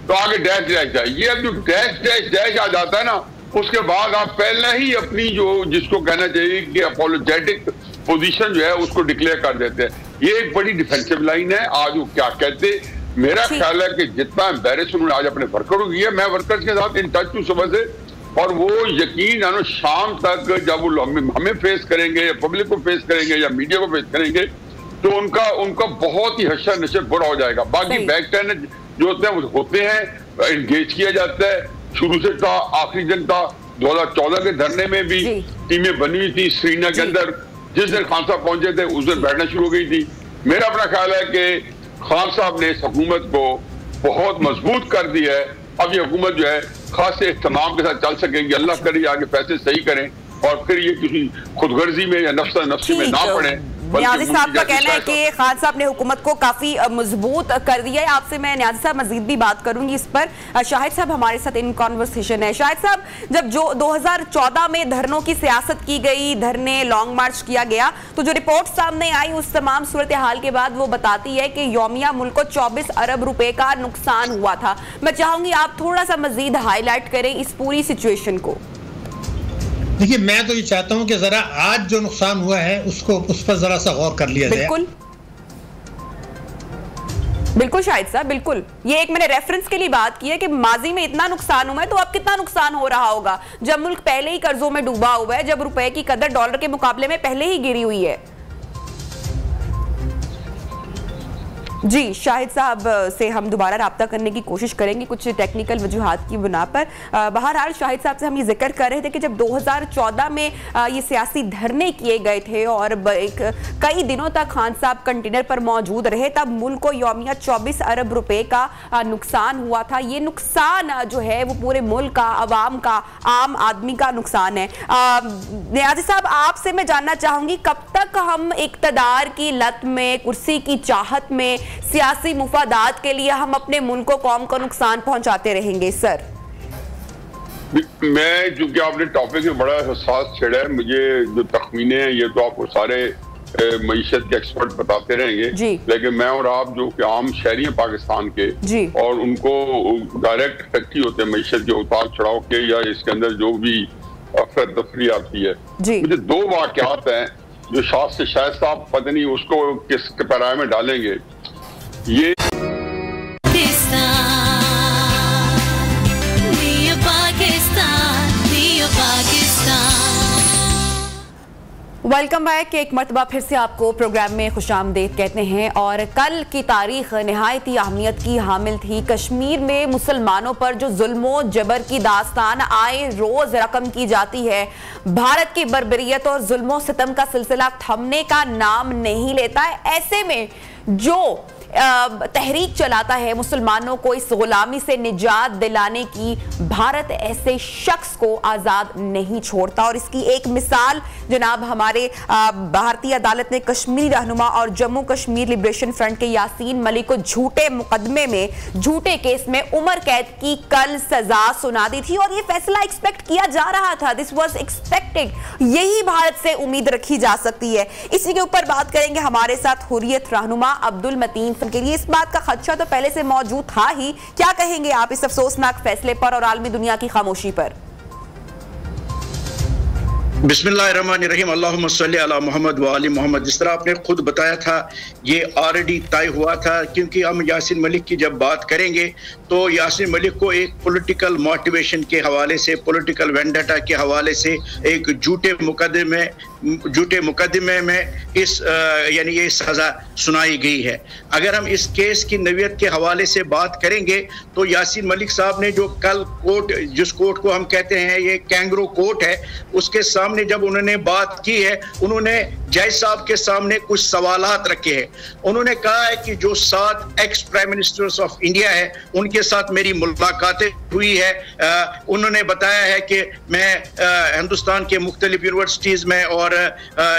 तो आगे डैश डैश जाए। ये अब जो डैश डैश डैश आ जाता है ना, उसके बाद आप पहले ही अपनी जो जिसको कहना चाहिए कि अपोलोजेटिक पोजीशन जो है उसको डिक्लेयर कर देते हैं। ये एक बड़ी डिफेंसिव लाइन है। आज वो क्या कहते, मेरा ख्याल है कि जितना एम्बेरस उन्होंने आज अपने वर्करों को किया, मैं वर्कर्स के साथ इन टच हूँ सुबह से, और वो यकीन जानो शाम तक जब वो हमें फेस करेंगे या पब्लिक को फेस करेंगे या मीडिया को फेस करेंगे, तो उनका बहुत ही हशर नशर बुरा हो जाएगा। बाकी बैक टेन जो होते हैं एंगेज किया जाता है, शुरू से था, आखिरी दिन था। 2014 के धरने में भी टीमें बनी हुई थी श्रीनगर के अंदर, जिस दिन खान साहब पहुंचे थे उस दिन बैठना शुरू हो गई थी। मेरा अपना ख्याल है कि खान साहब ने इस हुकूमत को बहुत मजबूत कर दिया है। अब ये हुकूमत जो है खासे इत्मीनान के साथ चल सकेगी। अल्लाह करे आगे फैसले सही करें और फिर ये किसी खुदगर्जी में या नफ्सी में ना पड़े। न्याजी साहब का कहना है कि खान साहब ने हुकूमत को काफी मजबूत कर दिया है। आपसे मैं न्याजी साहब मजीद भी बात करूंगी इस पर। शाहिद साहब हमारे साथ इन कॉन्वर्सेशन है। शाहिद साहब, जब जो 2014 में धरनों की सियासत की गई, धरने लॉन्ग मार्च किया गया, तो जो रिपोर्ट सामने आई उस तमाम सूरत हाल के बाद वो बताती है कि यौमिया मुल्क को 24 अरब रुपए का नुकसान हुआ था। मैं चाहूंगी आप थोड़ा सा मजीद हाईलाइट करें इस पूरी सिचुएशन को। देखिए, मैं तो ये चाहता हूं कि जरा आज जो नुकसान हुआ है उसको उस पर जरा सा गौर कर लिया जाए। बिल्कुल बिल्कुल शाहिद साहब, बिल्कुल। ये एक मैंने रेफरेंस के लिए बात की है कि माजी में इतना नुकसान हुआ है, तो अब कितना नुकसान हो रहा होगा जब मुल्क पहले ही कर्जों में डूबा हुआ है, जब रुपए की कदर डॉलर के मुकाबले में पहले ही गिरी हुई है। जी, शाहिद साहब से हम दोबारा राब्ता करने की कोशिश करेंगे कुछ टेक्निकल वजूहात की बिना पर। बहरहाल शाहिद साहब से हम ये जिक्र कर रहे थे कि जब 2014 में ये सियासी धरने किए गए थे और कई दिनों तक खान साहब कंटेनर पर मौजूद रहे, तब मुल्क को यौमिया 24 अरब रुपए का नुकसान हुआ था। ये नुकसान जो है वो पूरे मुल्क का, अवाम का, आम आदमी का नुकसान है। नियाज़ी साहब, आपसे मैं जानना चाहूंगी, कब तक हम इक़्तिदार की लत में, कुर्सी की चाहत में, सियासी मुफादात के लिए हम अपने मुल्क को, कौम को नुकसान पहुंचाते रहेंगे? सर, मैं, चूंकि आपने टॉपिक में बड़ा हसास छेड़ा है, मुझे जो तखमीने हैं ये तो आपको सारे मईशत के एक्सपर्ट बताते रहेंगे, लेकिन मैं और आप जो कि आम शहरी हैं पाकिस्तान के और उनको डायरेक्ट इफेक्ट होते हैं मईशत के उतार चढ़ाव के या इसके अंदर जो भी अफरा तफरी आती है, मुझे दो वाक़यात हैं जो शायद साहब पता नहीं उसको किस पैराए में डालेंगे। ये वेलकम बैक। एक मरतबा फिर से आपको प्रोग्राम में खुशामदीद कहते हैं। और कल की तारीख नहायत ही अहमियत की हामिल थी। कश्मीर में मुसलमानों पर जो जुल्मो जबर की दास्तान आए रोज रकम की जाती है, भारत की बर्बरियत और जुल्मो सितम का सिलसिला थमने का नाम नहीं लेता है। ऐसे में जो तहरीक चलाता है मुसलमानों को इस गुलामी से निजात दिलाने की, भारत ऐसे शख्स को आज़ाद नहीं छोड़ता। और इसकी एक मिसाल जनाब हमारे भारतीय अदालत ने कश्मीरी रहनुमा और जम्मू कश्मीर लिबरेशन फ्रंट के यासीन मलिक को झूठे मुकदमे में, झूठे केस में उम्र कैद की कल सजा सुना दी थी। और ये फैसला एक्सपेक्ट किया जा रहा था, दिस वाज एक्सपेक्टेड। यही भारत से उम्मीद रखी जा सकती है। इसी के ऊपर बात करेंगे हमारे साथ हुर्रियत रहनुमा अब्दुल मतीन के लिए। इस बात का खदशा तो पहले से मौजूद था ही, क्या कहेंगे आप इस अफसोसनाक फैसले पर और आलमी दुनिया की खामोशी पर? बिस्मिल्लाहिर्रहमानिर्रहीम, अल्लाहुम्मा सल्ली अला मोहम्मद व आलि मोहम्मद। जिस तरह आपने खुद बताया था, ये ऑलरेडी तय हुआ था, क्योंकि हम यासीन मलिक की जब बात करेंगे तो यासीन मलिक को एक पॉलिटिकल मोटिवेशन के हवाले से, पॉलिटिकल वेंडेटा के हवाले से एक झूठे मुकदमे में इस यानी ये सज़ा सुनाई गई है। अगर हम इस केस की नवीयत के हवाले से बात करेंगे तो यासीन मलिक साहब ने जो कल कोर्ट, जिस कोर्ट को हम कहते हैं ये कैंगरो कोर्ट है, उसके सामने जब उन्होंने बात की है, उन्होंने जज साहब के सामने कुछ सवालात रखे हैं। उन्होंने कहा है कि जो 7 ex prime ministers of India है उनके साथ मेरी मुलाकातें हुई है। उन्होंने बताया है कि मैं हिंदुस्तान के मुख्तलिफ यूनिवर्सिटीज़ में और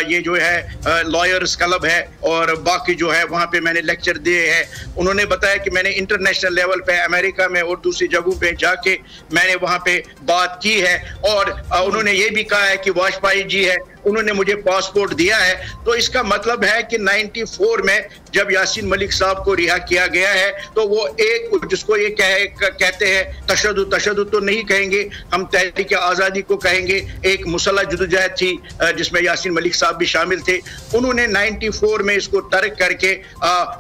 ये जो है लॉयर्स क्लब है और बाकी जो है वहाँ पे मैंने लेक्चर दिए हैं। उन्होंने बताया कि मैंने इंटरनेशनल लेवल पे अमेरिका में और दूसरी जगहों पे जाके मैंने वहाँ पे बात की है। और उन्होंने ये भी कहा है कि वाजपेयी जी है, उन्होंने मुझे पासपोर्ट दिया है। तो इसका मतलब है कि 94 में जब यासीन मलिक साहब को रिहा किया गया है तो वो एक, जिसको ये कहते हैं तशद्दुद तो नहीं कहेंगे हम, तहरीक आज़ादी को कहेंगे, एक मुसल्लह जदोजहद थी जिसमें यासीन मलिक साहब भी शामिल थे। उन्होंने 94 में इसको तर्क करके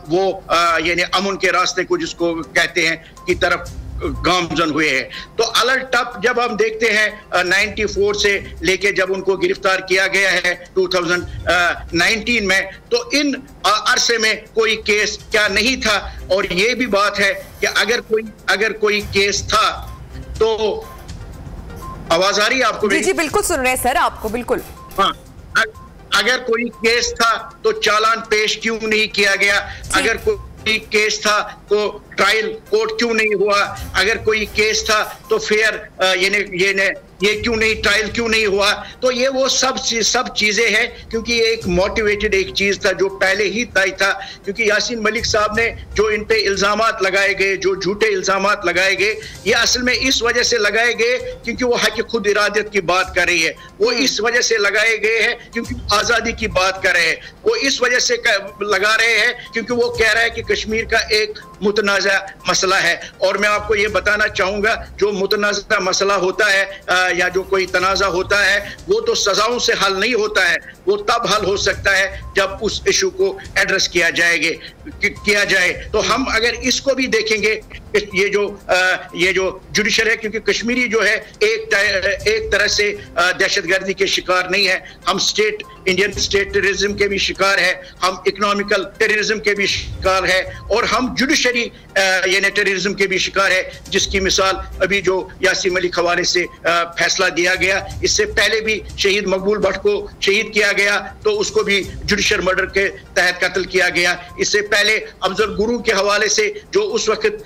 वो यानी अमन के रास्ते को जिसको कहते हैं की तरफ गामजन हुए हैं। तो अलर्ट अप जब हम देखते हैं 94 से लेके जब उनको गिरफ्तार किया गया है 2019 में, तो इन अरसे में कोई केस क्या नहीं था। और ये भी बात है कि अगर कोई केस था तो आवाज आ रही है आपको? जी बिल्कुल सुन रहे हैं सर आपको, बिल्कुल। हाँ, अगर कोई केस था तो चालान पेश क्यों नहीं किया गया? अगर कोई केस था तो ट्रायल कोर्ट क्यों नहीं हुआ? अगर कोई केस था तो फेयर ये क्यों नहीं, ट्रायल क्यों नहीं हुआ? तो ये वो सब चीजें हैं, क्योंकि ये एक मोटिवेटेड एक चीज था जो पहले ही तय था। क्योंकि यासीन मलिक साहब ने जो इन पे इल्जामात लगाए गए, जो झूठे इल्जामात लगाए गए, ये असल में इस वजह से लगाए गए क्योंकि वो हक खुद इरादत की बात कर रही है। वो इस वजह से लगाए गए हैं क्योंकि आजादी की बात कर रहे हैं। वो इस वजह से लगा रहे हैं क्योंकि वो कह रहा है कि कश्मीर का एक मुतनाज़ा मसला है। और मैं आपको ये बताना चाहूंगा, जो मुतनाज़ा मसला होता है या जो कोई तनाज़ा होता है वो तो सजाओं से हल नहीं होता है, वो तब हल हो सकता है जब उस इशू को एड्रेस किया जाए। तो हम अगर इसको भी देखेंगे, ये जो जुडिशल है, क्योंकि कश्मीरी जो है एक तरह से दहशतगर्दी के शिकार नहीं है, हम स्टेट इंडियन स्टेट टेररिज्म के भी शिकार है, हम इकोनॉमिकल टेररिज्म के भी शिकार है, और हम जुडिशरी यानी टेररिज्म के भी शिकार है, जिसकी मिसाल अभी जो यासीन मलिक हवाले से फैसला दिया गया। इससे पहले भी शहीद मकबूल भट्ट को शहीद किया गया तो उसको भी जुडिशल मर्डर के तहत कत्ल किया गया। इससे पहले अफजल गुरु के हवाले से जो उस वक्त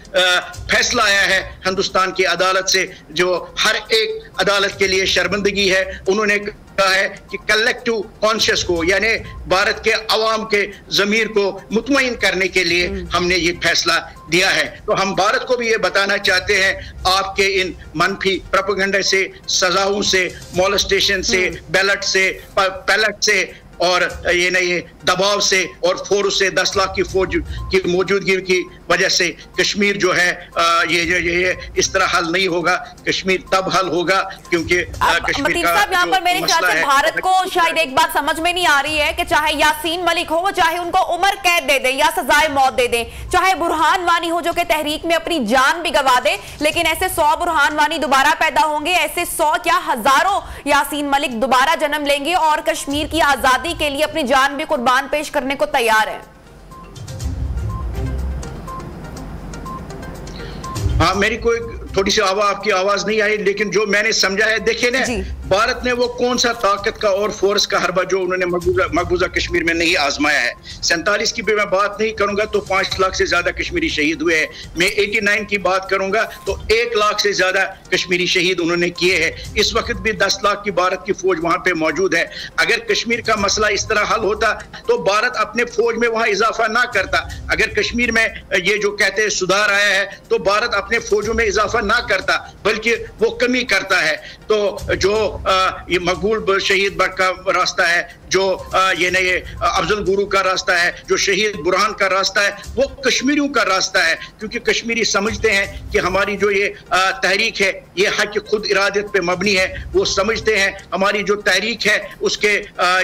फैसला आया है हिंदुस्तान की अदालत से, जो हर एक अदालत के लिए शर्मिंदगी है, उन्होंने कहा है कि कलेक्टिव कॉन्शियस को यानी भारत के अवाम के ज़मीर को मुतमईन करने के लिए हमने ये फैसला दिया है। तो हम भारत को भी ये बताना चाहते हैं, आपके इन मनफी प्रोपेगेंडा से, सजाओं से, मोलेस्टेशन से, बैलेट से, पैलेट से और ये नहीं दबाव से और फोर्स से 10 लाख की फौज की मौजूदगी की वजह से कश्मीर जो है ये इस तरह हल नहीं होगा। कश्मीर तब हल होगा क्योंकि कश्मीर का यहाँ पर मेरे ख्याल से भारत को शायद एक बात समझ में नहीं आ रही है कि चाहे यासीन मलिक हो, चाहे उनको उम्र कैद दे दें या सजाए मौत दे दें, चाहे बुरहान वानी हो जो कि तहरीक में अपनी जान भी गवा दे, लेकिन ऐसे 100 बुरहान वानी दोबारा पैदा होंगे, ऐसे 100 क्या हजारों यासीन मलिक दोबारा जन्म लेंगे और कश्मीर की आजादी के लिए अपनी जान भी कुर्बान पेश करने को तैयार है। हाँ, मेरी कोई थोड़ी सी आपकी आवाज नहीं आई, लेकिन जो मैंने समझा है, देखिए ना, भारत ने वो कौन सा ताकत का और फोर्स का हरबा जो उन्होंने मकबूजा कश्मीर में नहीं आजमाया है। 47 की भी मैं बात नहीं करूंगा तो 5 लाख से ज्यादा कश्मीरी शहीद हुए हैं। मैं 89 की बात करूंगा तो 1 लाख से ज्यादा कश्मीरी शहीद उन्होंने किए हैं। इस वक्त भी 10 लाख की भारत की फौज वहां पे मौजूद है। अगर कश्मीर का मसला इस तरह हल होता तो भारत अपने फौज में वहां इजाफा ना करता। अगर कश्मीर में ये जो कहते हैं सुधार आया है तो भारत अपने फौजों में इजाफा ना करता बल्कि वो कमी करता है। तो जो ये मकबूल शहीद भट्ट का रास्ता है, जो ये नहीं अफजल गुरु का रास्ता है, जो शहीद बुरहान का रास्ता है, वो कश्मीरियों का रास्ता है। क्योंकि कश्मीरी समझते हैं कि हमारी जो ये तहरीक है ये हक खुद इरादत पे मबनी है। वो समझते हैं हमारी जो तहरीक है उसके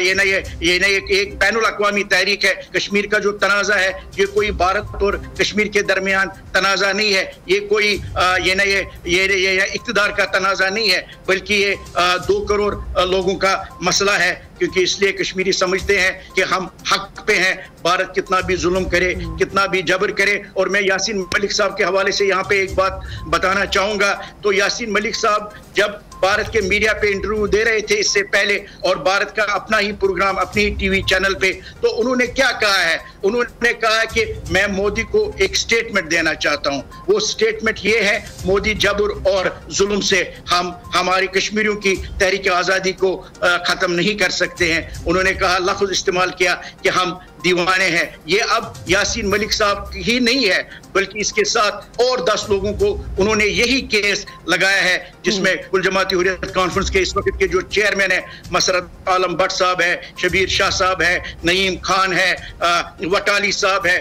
ये नहीं एक बैनुल अक़वामी तहरीक है। कश्मीर का जो तनाज़ा है ये कोई भारत और कश्मीर के दरमियान तनाज़ा नहीं है, ये कोई ये इक़्तिदार का तनाज़ा नहीं है, बल्कि ये 2 करोड़ लोगों का मसला है। क्योंकि इसलिए कश्मीरी समझते हैं कि हम हक पे हैं, भारत कितना भी जुल्म करे, कितना भी जबर करे। और मैं यासीन मलिक साहब के हवाले से यहाँ पे एक बात बताना चाहूंगा। तो यासीन मलिक साहब जब भारत के मीडिया पे इंटरव्यू दे रहे थे इससे पहले, और भारत का अपना ही प्रोग्राम अपनी ही टीवी चैनल पे, तो उन्होंने क्या कहा है? उन्होंने कहा कि मैं मोदी को एक स्टेटमेंट देना चाहता हूं। वो स्टेटमेंट ये है, मोदी जबर और जुल्म से हम हमारी कश्मीरियों की तहरीक आज़ादी को खत्म नहीं कर सकते हैं। उन्होंने कहा, लफ्ज इस्तेमाल किया कि हम दीवाने हैं। ये अब यासीन मलिक साहब ही नहीं है बल्कि इसके साथ और 10 लोगों को उन्होंने यही केस लगाया है, जिसमें कुल जमाती हुर्रियत कॉन्फ्रेंस के इस वक्त के जो चेयरमैन है मसरत आलम भट्ट साहब है, शबीर शाह साहब है, नईम खान है, वटाली साहब है,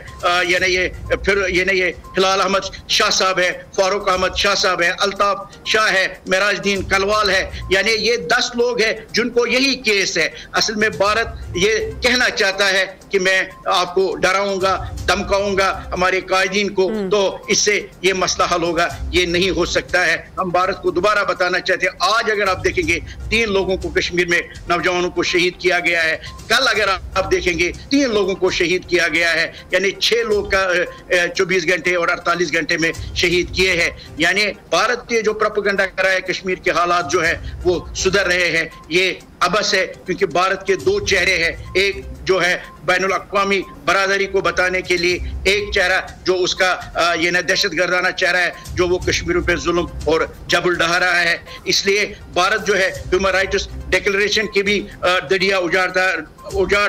ये हिलाल अहमद शाह साहब है, फारूक अहमद शाह साहब है, अल्ताफ शाह है, मेराजदीन कलवाल है। यानी ये 10 लोग हैं जिनको यही केस है। असल में भारत ये कहना चाहता है कि मैं आपको डराऊंगा, धमकाऊंगा हमारे कायदीन को, तो इससे ये मसला हल होगा। ये नहीं हो सकता है। हम भारत को दोबारा बताना चाहते हैं, आज अगर आप देखेंगे 3 लोगों को कश्मीर में नौजवानों को शहीद किया गया है। कल अगर आप देखेंगे 3 लोगों को शहीद किया गया है। यानी 6 लोग का 24 घंटे और 48 घंटे में शहीद किए हैं। यानी भारत के जो प्रोपेगेंडा कर रहा है कश्मीर के हालात जो है वो सुधर रहे हैं, ये अबस है। क्योंकि भारत के 2 चेहरे हैं, एक जो है बैनुल अक़वामी बरादरी को बताने के लिए, एक चेहरा जो उसका ये न दहशतगर्दाना चेहरा है जो वो कश्मीर पे जुल्म और जबर ढा रहा है। इसलिए भारत जो है ह्यूमन राइट्स डिक्लेरेशन की भी दरिया उजाड़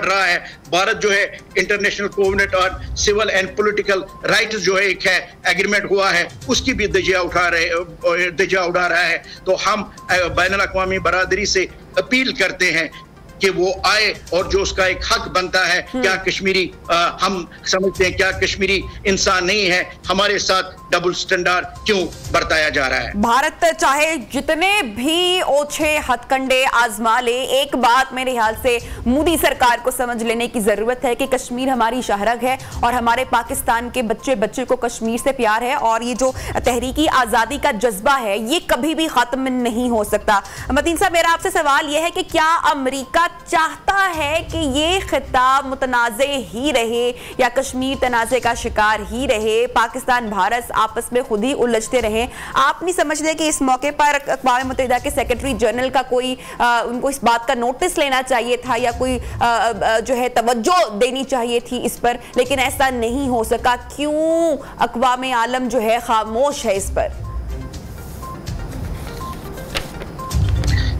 रहा है। भारत जो है International Covenant on Civil and Political Rights जो है एक है एग्रीमेंट हुआ है, उसकी भी दजिया उड़ा रहा है। तो हम बैनुल अक़वामी बरादरी से अपील करते हैं कि वो आए और जो उसका एक हक बनता है। क्या कश्मीरी हम समझते हैं क्या कश्मीरी इंसान नहीं है? हमारे साथ डबल स्टैंडर्ड क्यों बरताया जा रहा है? भारत चाहे जितने भी ओछे हथकंडे आजमा ले, एक बात मेरे ख्याल से मोदी सरकार को समझ लेने की जरूरत है कि कश्मीर हमारी शहरग है और हमारे पाकिस्तान के बच्चे बच्चे को कश्मीर से प्यार है। और ये जो तहरीकी आजादी का जज्बा है ये कभी भी खत्म नहीं हो सकता। मतीन साहब, मेरा आपसे सवाल यह है कि क्या अमेरिका चाहता है कि ये खिताब मुतनाज़े ही रहे या कश्मीर तनाज़े का शिकार ही रहे, पाकिस्तान भारत आपस में खुद ही उलझते रहे? आप नहीं समझते कि इस मौके पर अक़वाम मुत्तहिदा के सेक्रेटरी जनरल का कोई उनको इस बात का नोटिस लेना चाहिए था या कोई जो है तवज्जो देनी चाहिए थी इस पर, लेकिन ऐसा नहीं हो सका? क्यों अक़वाम आलम जो है खामोश है इस पर?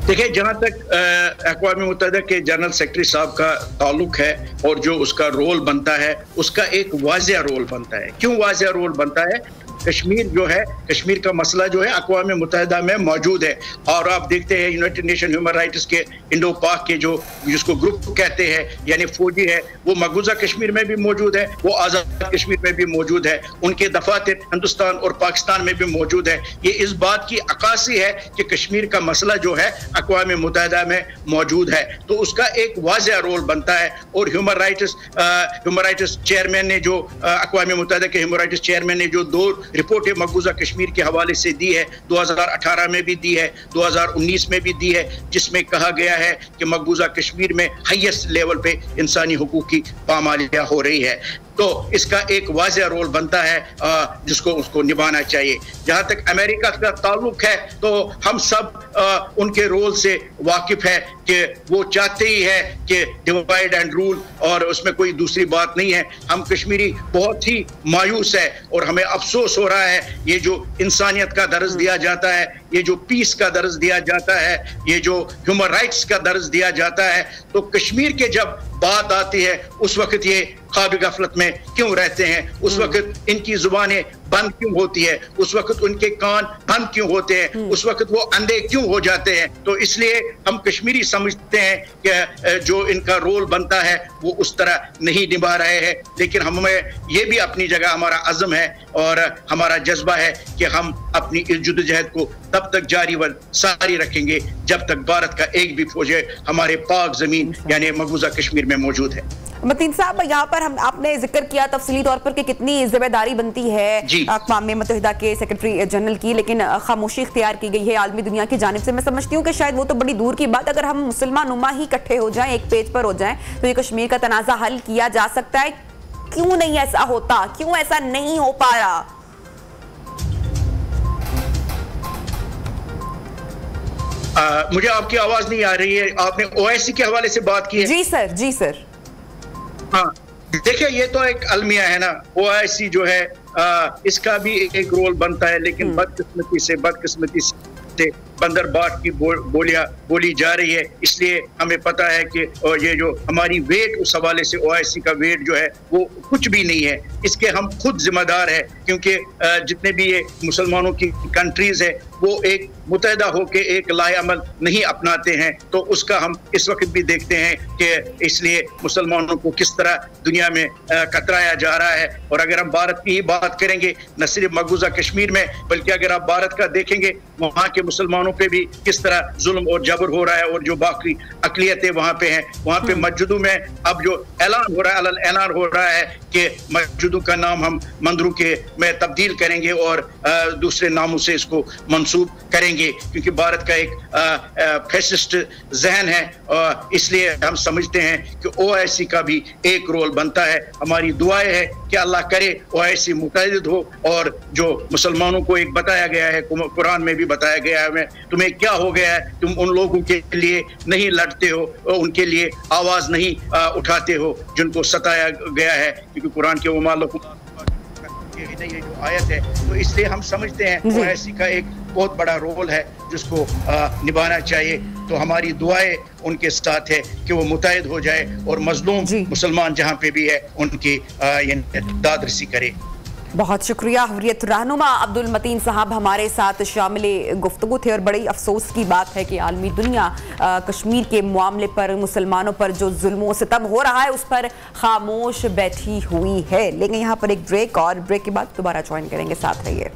देखिए, जहाँ तक अक़वाम मुत्तहिदा के जनरल सेक्रेटरी साहब का ताल्लुक है और जो उसका रोल बनता है, उसका एक वाज़िया रोल बनता है। क्यों वाज़िया रोल बनता है? कश्मीर जो है, कश्मीर का मसला जो है अक़वाम मुत्तहिदा में मौजूद है और आप देखते हैं यूनाइटेड नेशन ह्यूमन राइट्स के इंडो पाक के जो जिसको ग्रुप कहते हैं यानी फौजी है, वो मकबूजा कश्मीर में भी मौजूद है, वो आज़ाद कश्मीर में भी मौजूद है, उनके दफातर हिंदुस्तान और पाकिस्तान में भी मौजूद है। ये इस बात की अक्कासी है कि कश्मीर का मसला जो है अक़वाम मुत्तहिदा में मौजूद है, तो उसका एक वाज़िया रोल बनता है। और ह्यूमन राइट्स चेयरमैन ने जो अक़वाम मुत्तहिदा के ह्यूमन राइट्स चेयरमैन ने जो 2 रिपोर्ट मकबूजा कश्मीर के हवाले से दी है, 2018 में भी दी है, 2019 में भी दी है, जिसमें कहा गया है कि मकबूजा कश्मीर में हाईएस्ट लेवल पे इंसानी हुकूक की पामालियाँ हो रही है। तो इसका एक वाज़िया रोल बनता है जिसको उसको निभाना चाहिए। जहाँ तक अमेरिका का ताल्लुक है, तो हम सब उनके रोल से वाकिफ है कि वो चाहते ही है कि डिवाइड एंड रूल, और उसमें कोई दूसरी बात नहीं है। हम कश्मीरी बहुत ही मायूस है और हमें अफसोस हो रहा है, ये जो इंसानियत का दर्ज दिया जाता है, ये जो पीस का दर्ज दिया जाता है, ये जो ह्यूमन राइट्स का दर्ज दिया जाता है, तो कश्मीर के जब बात आती है उस वक्त ये ख्वाब गफलत में क्यों रहते हैं, उस वक्त इनकी जुबानें बंद क्यों होती है, उस वक्त उनके कान बंद क्यों होते हैं, उस वक्त वो अंधे क्यों हो जाते हैं। तो इसलिए हम कश्मीरी समझते हैं कि जो इनका रोल बनता है वो उस तरह नहीं निभा रहे हैं, लेकिन हमें ये भी अपनी जगह हमारा अज़्म है और हमारा जज्बा है कि हम अपनी इस जद्दोजहद को तब तक जारी व सारी रखेंगे जब तक भारत का एक भी फौज हमारे पाक जमीन यानी मकबूजा कश्मीर में मौजूद है। मतीन साहब, यहाँ पर आपने जिक्र किया तफसीली तौर पर कि कितनी जिम्मेदारी बनती है अक़वाम मुत्तहिदा के सेक्रेटरी जनरल की, लेकिन खामोशी इख्तियार की गई है आलमी दुनिया की जानिब से। मैं समझती हूँ कि शायद वो तो बड़ी दूर की बात, अगर हम मुसलमान उम्मा ही इकट्ठे हो जाएं, एक पेज पर हो जाएं, तो ये कश्मीर का तनाज़ा हल किया जा सकता है। क्यों नहीं ऐसा होता, क्यों ऐसा नहीं हो पा रहा? मुझे आपकी आवाज नहीं आ रही है। आपने ओआईसी के हवाले से बात की है? जी सर, जी सर। हाँ, देखिए, ये तो एक अलमिया है ना, ओआईसी जो है इसका भी एक रोल बनता है, लेकिन बदकिस्मती से बंदर बाट की बोलियां बोली जा रही है। इसलिए हमें पता है कि ये जो हमारी वेट, उस हवाले से ओआईसी का वेट जो है वो कुछ भी नहीं है। इसके हम खुद जिम्मेदार है, क्योंकि जितने भी ये मुसलमानों की कंट्रीज है वो एक मुत्तहिदा होकर एक लाएअमल नहीं अपनाते हैं, तो उसका हम इस वक्त भी देखते हैं कि इसलिए मुसलमानों को किस तरह दुनिया में कतराया जा रहा है। और अगर हम भारत की ही बात करेंगे, न सिर्फ मकबूजा कश्मीर में, बल्कि अगर आप भारत का देखेंगे, वहाँ के मुसलमानों पे भी किस तरह जुल्म और जबर हो रहा है, और जो बाकी अकलियतें वहाँ पे हैं, वहाँ पे मस्जिदों में अब जो ऐलान हो रहा है, ऐलान हो रहा है कि मस्जिदों का नाम हम मंदिरों के में तब्दील करेंगे और दूसरे नामों से इसको मंसूब करेंगे, क्योंकि भारत का एक फैसिस्ट जहन है। इसलिए हम समझते हैं कि ओआईसी का भी एक रोल बनता है। हमारी दुआएं है कि अल्लाह करे ओआईसी मुतहद हो, और जो मुसलमानों को एक बताया गया है, कुरान में भी बताया गया है, तुम्हें क्या हो गया है, तुम उन लोगों के लिए नहीं लड़ते हो, उनके लिए आवाज नहीं उठाते हो जिनको सताया गया है, क्योंकि कुरान के ये जो आयत है। तो इसलिए हम समझते हैं ओआईसी का एक बहुत बड़ा रोल है जिसको निभाना चाहिए। तो हमारी दुआएं उनके साथ है कि वो मुतहद हो जाए और मजलूम मुसलमान जहाँ पे भी है उनकी दाद रसी करे। बहुत शुक्रिया। हुर्रियत रहनुमा अब्दुल मतीन साहब हमारे साथ शामिल गुफ्तगू थे। और बड़ी अफसोस की बात है कि आलमी दुनिया कश्मीर के मामले पर, मुसलमानों पर जो जुल्म सितम हो रहा है, उस पर खामोश बैठी हुई है। लेकिन यहाँ पर एक ब्रेक, और ब्रेक के बाद दोबारा ज्वाइन करेंगे, साथ रहिए।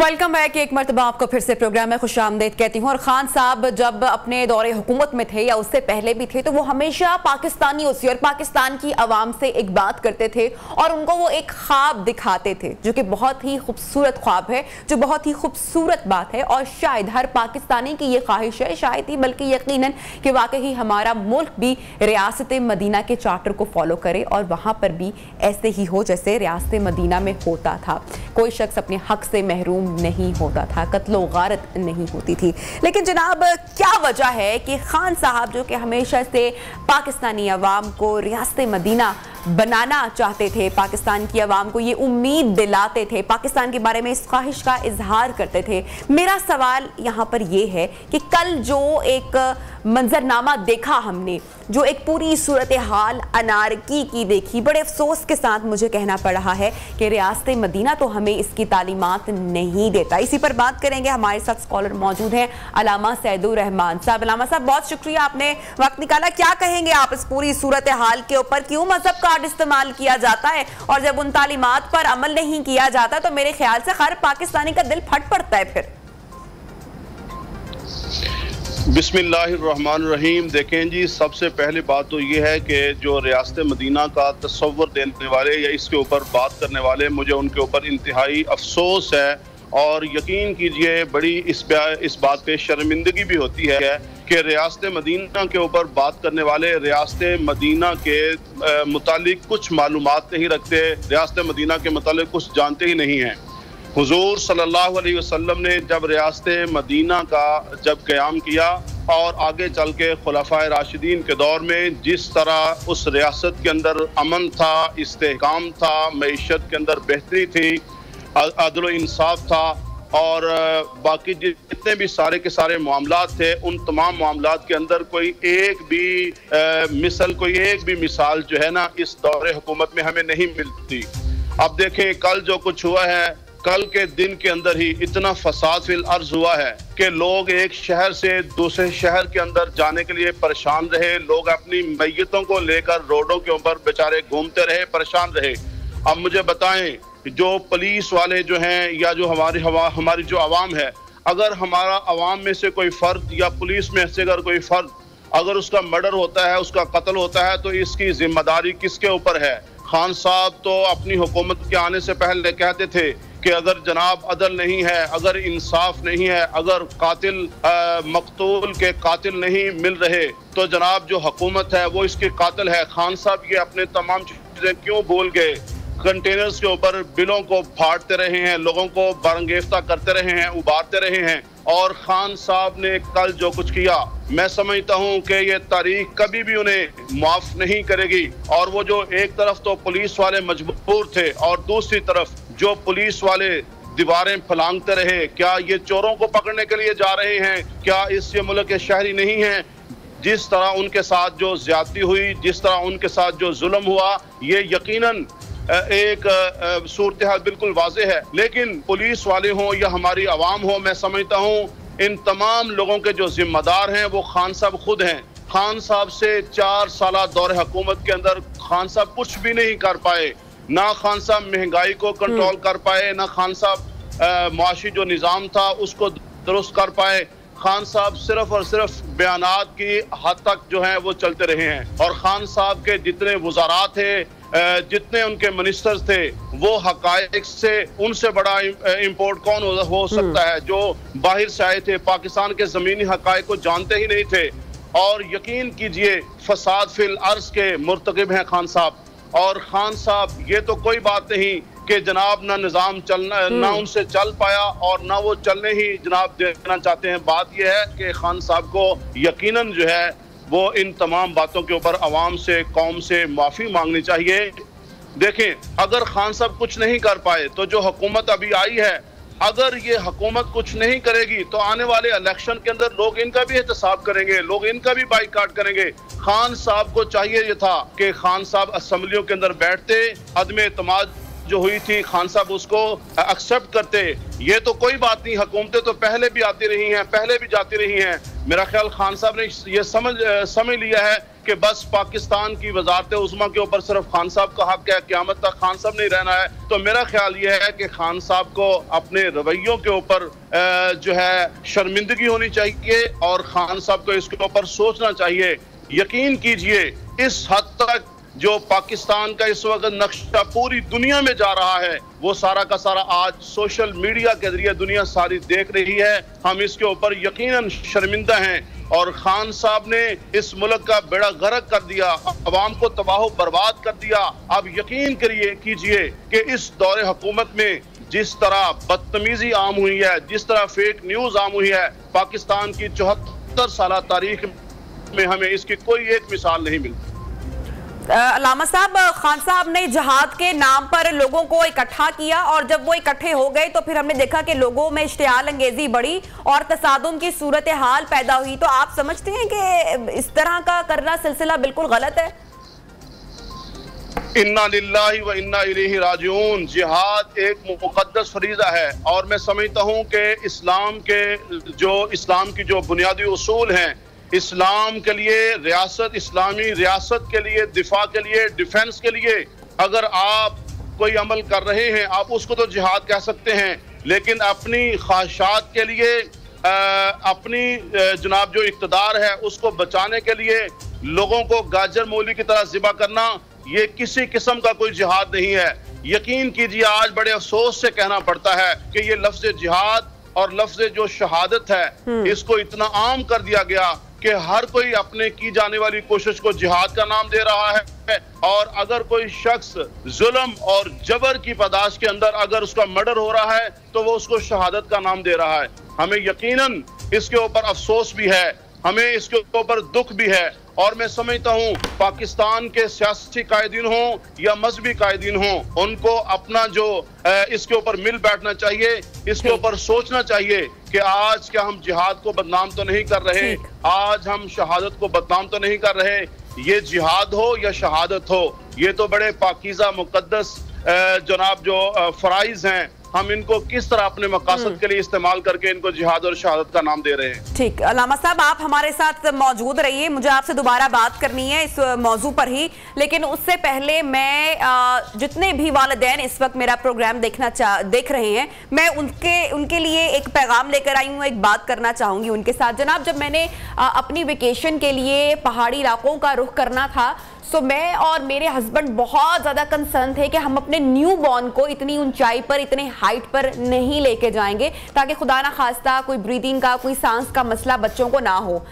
Welcome back. एक मरतबा आपको फिर से प्रोग्राम में खुशामदीद कहती हूँ। और खान साहब जब अपने दौरे हुकूमत में थे या उससे पहले भी थे तो वो हमेशा पाकिस्तानियों से और पाकिस्तान की आवाम से एक बात करते थे और उनको वो एक ख्वाब दिखाते थे जो कि बहुत ही खूबसूरत ख्वाब है, जो बहुत ही खूबसूरत बात है। और शायद हर पाकिस्तानी की ये ख्वाहिश है, शायद ही बल्कि यकीनन, कि वाकई हमारा मुल्क भी रियासत मदीना के चार्टर को फॉलो करे और वहाँ पर भी ऐसे ही हो जैसे रियासत मदीना में होता था। कोई शख्स अपने हक से महरूम नहीं होता था, कत्लो गारत नहीं होती थी। लेकिन जनाब, क्या वजह है कि खान साहब जो कि हमेशा से पाकिस्तानी अवाम को रियासत मदीना बनाना चाहते थे, पाकिस्तान की आवाम को ये उम्मीद दिलाते थे, पाकिस्तान के बारे में इस ख्वाहिश का इजहार करते थे। मेरा सवाल यहाँ पर ये है कि कल जो एक मंजरनामा देखा हमने, जो एक पूरी सूरत हाल अनारकी की देखी, बड़े अफसोस के साथ मुझे कहना पड़ रहा है कि रियासत मदीना तो हमें इसकी तालीमात नहीं देता। इसी पर बात करेंगे। हमारे साथ स्कॉलर मौजूद हैं, अलामा सैदुर रहमान साहब। अलामा साहब, बहुत शुक्रिया, आपने वक्त निकाला। क्या कहेंगे आप इस पूरी सूरत हाल के ऊपर? क्यों मजहब का इस्तेमाल किया जाता है और जब उन तालीमात पर अमल नहीं किया जाता तो मेरे ख्याल से हर पाकिस्तानी का दिल फट पड़ता है फिर। बिस्मिल्लाहिर्रहमानिर्रहीम। देखें जी, सबसे पहली बात तो ये है कि जो रियासत मदीना का तस्वर देने वाले या इसके ऊपर बात करने वाले, मुझे उनके ऊपर इंतहाई अफसोस है और यकीन कीजिए बड़ी इस बात पे शर्मिंदगी भी होती है कि रियासत मदीना के ऊपर बात करने वाले रियासत मदीना के मुतालिक कुछ मालूमात नहीं रखते, रियासत मदीना के मुतालिक कुछ जानते ही नहीं हैं। हुजूर सल्लल्लाहु अलैहि वसल्लम ने जब रियासत मदीना का जब क़याम किया और आगे चल के खुलफाए राशिदीन के दौर में जिस तरह उस रियासत के अंदर अमन था, इस्तेहकाम था, मईशत के अंदर बेहतरी थी, अदल इंसाफ था और बाकी जितने भी सारे के सारे मामलात थे, उन तमाम मामलात के अंदर कोई एक भी मिसाल जो है ना इस दौरे हुकूमत में हमें नहीं मिलती। अब देखें, कल जो कुछ हुआ है, कल के दिन के अंदर ही इतना फसाद फिल अर्ज हुआ है कि लोग एक शहर से दूसरे शहर के अंदर जाने के लिए परेशान रहे, लोग अपनी मैयतों को लेकर रोडों के ऊपर बेचारे घूमते रहे, परेशान रहे। अब मुझे बताएं, जो पुलिस वाले जो हैं या जो हमारी जो आवाम है, अगर हमारा आवाम में से कोई फर्द या पुलिस में से अगर कोई फर्द अगर उसका मर्डर होता है, उसका कत्ल होता है, तो इसकी जिम्मेदारी किसके ऊपर है? खान साहब तो अपनी हुकूमत के आने से पहले कहते थे कि अगर जनाब अदल नहीं है, अगर इंसाफ नहीं है, अगर कातिल मकतूल के कातिल नहीं मिल रहे तो जनाब जो हुकूमत है वो इसके कातिल है। खान साहब ये अपने तमाम चीजें क्यों भूल गए? कंटेनर्स के ऊपर बिलों को फाड़ते रहे हैं, लोगों को बरंगेफ्ता करते रहे हैं, उबारते रहे हैं। और खान साहब ने कल जो कुछ किया, मैं समझता हूं कि ये तारीख कभी भी उन्हें माफ नहीं करेगी। और वो जो एक तरफ तो पुलिस वाले मजबूर थे और दूसरी तरफ जो पुलिस वाले दीवारें फलांगते रहे, क्या ये चोरों को पकड़ने के लिए जा रहे हैं? क्या इस ये मुल्क के शहरी नहीं हैं? जिस तरह उनके साथ जो ज्यादती हुई, जिस तरह उनके साथ जो जुल्म हुआ, ये यकीनन एक सूरत हाल बिल्कुल वाज़ेह है। लेकिन पुलिस वाले हों या हमारी आवाम हो, मैं समझता हूँ इन तमाम लोगों के जो जिम्मेदार हैं वो खान साहब खुद हैं। खान साहब से 4 साल दौरे हुकूमत के अंदर खान साहब कुछ भी नहीं कर पाए। ना खान साहब महंगाई को कंट्रोल कर पाए, ना खान साहब मुआशी जो निज़ाम था उसको दुरुस्त कर पाए। खान साहब सिर्फ और सिर्फ बयानात की हद तक जो है वो चलते रहे हैं। और खान साहब के जितने वज़ारात थे, जितने उनके मिनिस्टर्स थे, वो हकायक से उनसे बड़ा इंपोर्ट कौन हो सकता है? जो बाहर से आए थे, पाकिस्तान के ज़मीनी हकायक को जानते ही नहीं थे। और यकीन कीजिए फसाद फिल अर्ज के मुर्तकिब हैं खान साहब। और खान साहब ये तो कोई बात नहीं कि जनाब ना निज़ाम चलना, ना उनसे चल पाया और ना वो चलने ही जनाब देना चाहते हैं। बात यह है कि खान साहब को यकीनन जो है वो इन तमाम बातों के ऊपर आवाम से, कौम से माफ़ी मांगनी चाहिए। देखें, अगर खान साहब कुछ नहीं कर पाए तो जो हुकूमत अभी आई है, अगर ये हुकूमत कुछ नहीं करेगी तो आने वाले इलेक्शन के अंदर लोग इनका भी एहतसाब करेंगे, लोग इनका भी बाइकाट करेंगे। खान साहब को चाहिए ये था कि खान साहब असम्बलियों के अंदर बैठते, अदम एतमाद जो हुई थी खान साहब उसको एक्सेप्ट करते। ये तो कोई बात नहीं, हुकूमतें तो पहले भी आती रही हैं, पहले भी जाती रही हैं। मेरा ख्याल खान साहब ने ये समझ लिया है कि बस पाकिस्तान की वजारत उस्मा के ऊपर सिर्फ खान साहब का हक है, क़यामत तक खान साहब नहीं रहना है। तो मेरा ख्याल ये है कि खान साहब को अपने रवैयों के ऊपर जो है शर्मिंदगी होनी चाहिए और खान साहब को इसके ऊपर सोचना चाहिए। यकीन कीजिए इस हद तक जो पाकिस्तान का इस वक्त नक्शा पूरी दुनिया में जा रहा है, वो सारा का सारा आज सोशल मीडिया के जरिए दुनिया सारी देख रही है। हम इसके ऊपर यकीनन शर्मिंदा हैं और खान साहब ने इस मुल्क का बेड़ा गर्क कर दिया, अवाम को तबाह बर्बाद कर दिया। अब यकीन कीजिए कि इस दौरे हुकूमत में जिस तरह बदतमीजी आम हुई है, जिस तरह फेक न्यूज आम हुई है, पाकिस्तान की 74 साल तारीख में हमें इसकी कोई एक मिसाल नहीं मिलती। अलामा साहब, खान साहब ने जहाद के नाम पर लोगों को इकट्ठा किया और जब वो इकट्ठे हो गए तो फिर हमने देखा कि लोगों में इश्तियाल अंगेजी बढ़ी और तसादुम की सूरत हाल पैदा हुई। तो आप समझते हैं कि इस तरह का करना सिलसिला बिल्कुल गलत है? इन्ना लिल्लाहि व इन्ना इलैहि राजिऊन। जिहाद एक मुक़द्दस फरीज़ा है और मैं समझता हूँ कि इस्लाम की जो बुनियादी उसूल हैं, इस्लाम के लिए रियासत, इस्लामी रियासत के लिए, दिफा के लिए, डिफेंस के लिए अगर आप कोई अमल कर रहे हैं, आप उसको तो जिहाद कह सकते हैं, लेकिन अपनी ख्वाहिशात के लिए अपनी जनाब जो इक़्तिदार है उसको बचाने के लिए लोगों को गाजर मूली की तरह ज़िबा करना, ये किसी किस्म का कोई जिहाद नहीं है। यकीन कीजिए आज बड़े अफसोस से कहना पड़ता है कि ये लफ्ज़ जिहाद और लफ्ज़ जो शहादत है इसको इतना आम कर दिया गया कि हर कोई अपने की जाने वाली कोशिश को जिहाद का नाम दे रहा है। और अगर कोई शख्स जुल्म और जबर की पादाश के अंदर अगर उसका मर्डर हो रहा है तो वो उसको शहादत का नाम दे रहा है। हमें यकीनन इसके ऊपर अफसोस भी है, हमें इसके ऊपर दुख भी है और मैं समझता हूँ पाकिस्तान के सियासी कायदीन हों या मजहबी कायदीन हों, उनको अपना जो इसके ऊपर मिल बैठना चाहिए, इसके ऊपर सोचना चाहिए कि आज क्या हम जिहाद को बदनाम तो नहीं कर रहे, आज हम शहादत को बदनाम तो नहीं कर रहे। ये जिहाद हो या शहादत हो, ये तो बड़े पाकीज़ा मुकद्दस जनाब जो फराइज हैं, हम इनको किस तरह अपने मकासद के लिए इस्तेमाल करके इनको जिहाद और शहादत का नाम दे रहे हैं। ठीक, अलामा साहब आप हमारे साथ मौजूद रहिए, मुझे आपसे दोबारा बात करनी है इस मौजू पर ही, लेकिन उससे पहले मैं जितने भी वालिदैन इस वक्त मेरा प्रोग्राम देख रहे हैं, मैं उनके लिए एक पैगाम लेकर आई हूँ, एक बात करना चाहूंगी उनके साथ। जनाब, जब मैंने अपनी वेकेशन के लिए पहाड़ी इलाकों का रुख करना था तो मैं और मेरे हस्बैंड बहुत ज़्यादा कंसर्न थे कि हम अपने न्यू बॉर्न को इतनी ऊंचाई पर, इतने हाइट पर नहीं लेके जाएंगे ताकि खुदा ना खास्ता कोई ब्रीदिंग का, कोई सांस का मसला बच्चों को ना हो।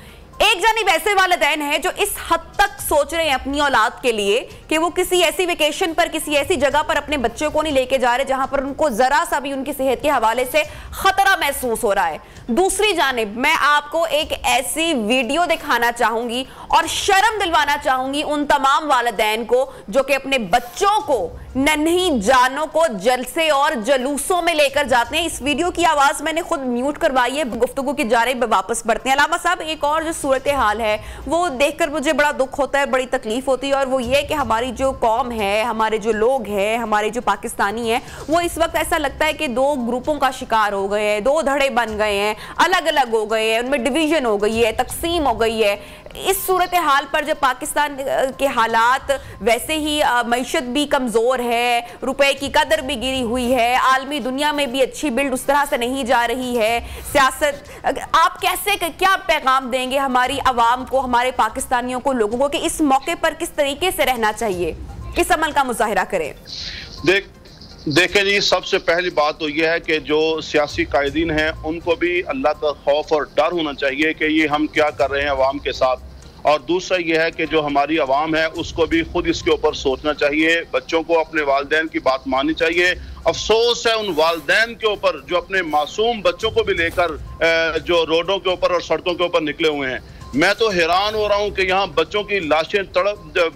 एक जानिब ऐसे वालिदैन हैं जो इस हद तक सोच रहे हैं अपनी औलाद के लिए कि वो किसी ऐसी वेकेशन पर, किसी ऐसी जगह पर अपने बच्चों को नहीं लेके जा रहे जहां पर उनको जरा सा भी उनकी सेहत के हवाले से खतरा महसूस हो रहा है। दूसरी जानिब मैं आपको एक ऐसी वीडियो दिखाना चाहूंगी और शर्म दिलवाना चाहूंगी उन तमाम वालिदैन को जो कि अपने बच्चों को, नन्ही जानों को जलसे और जलूसों में लेकर जाते हैं। इस वीडियो की आवाज मैंने खुद म्यूट करवाई है, गुफ्तगू की जा रही है, वापस बढ़ते हैं। अलामा साहब, एक और जो सूरत हाल है वो देखकर मुझे बड़ा दुख होता है, बड़ी तकलीफ होती है, और वो ये कि हमारी जो कौम है, हमारे जो लोग हैं, हमारे जो पाकिस्तानी हैं, वो इस वक्त ऐसा लगता है कि दो ग्रुपों का शिकार हो गए हैं, दो धड़े बन गए हैं, अलग अलग हो गए हैं, उनमें डिवीजन हो गई है, तकसीम हो गई है। इस सूरत हाल पर जब पाकिस्तान के हालात वैसे ही मईशत भी कमज़ोर है, रुपए की कदर भी गिरी हुई है, आलमी दुनिया में भी अच्छी बिल्ड उस तरह से नहीं जा रही है, सियासत, आप कैसे, क्या पैगाम देंगे हमारी आवाम को, हमारे पाकिस्तानियों को, लोगों को कि इस मौके पर किस तरीके से रहना चाहिए, किस अमल का मुजाहिरा करें? देखें जी, सबसे पहली बात तो यह है कि जो सियासी कायदीन हैं उनको भी अल्लाह का खौफ और डर होना चाहिए कि ये हम क्या कर रहे हैं अवाम के साथ। और दूसरा यह है कि जो हमारी आवाम है उसको भी खुद इसके ऊपर सोचना चाहिए, बच्चों को अपने वालिदैन की बात माननी चाहिए। अफसोस है उन वालिदैन के ऊपर जो अपने मासूम बच्चों को भी लेकर जो रोडों के ऊपर और सड़कों के ऊपर निकले हुए हैं। मैं तो हैरान हो रहा हूँ कि यहाँ बच्चों की लाशें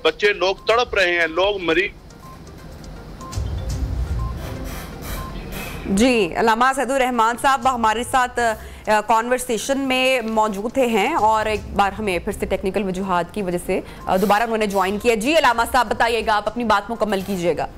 बच्चे लोग तड़प रहे हैं, लोग मरी। जी, अल्लामा सैदुर रहमान साहब हमारे साथ कॉन्वर्सेशन में मौजूद हैं और एक बार हमें फिर से टेक्निकल वजूहात की वजह से दोबारा उन्होंने ज्वाइन किया। जी अल्लामा साहब बताइएगा, आप अपनी बात मुकम्मल कीजिएगा।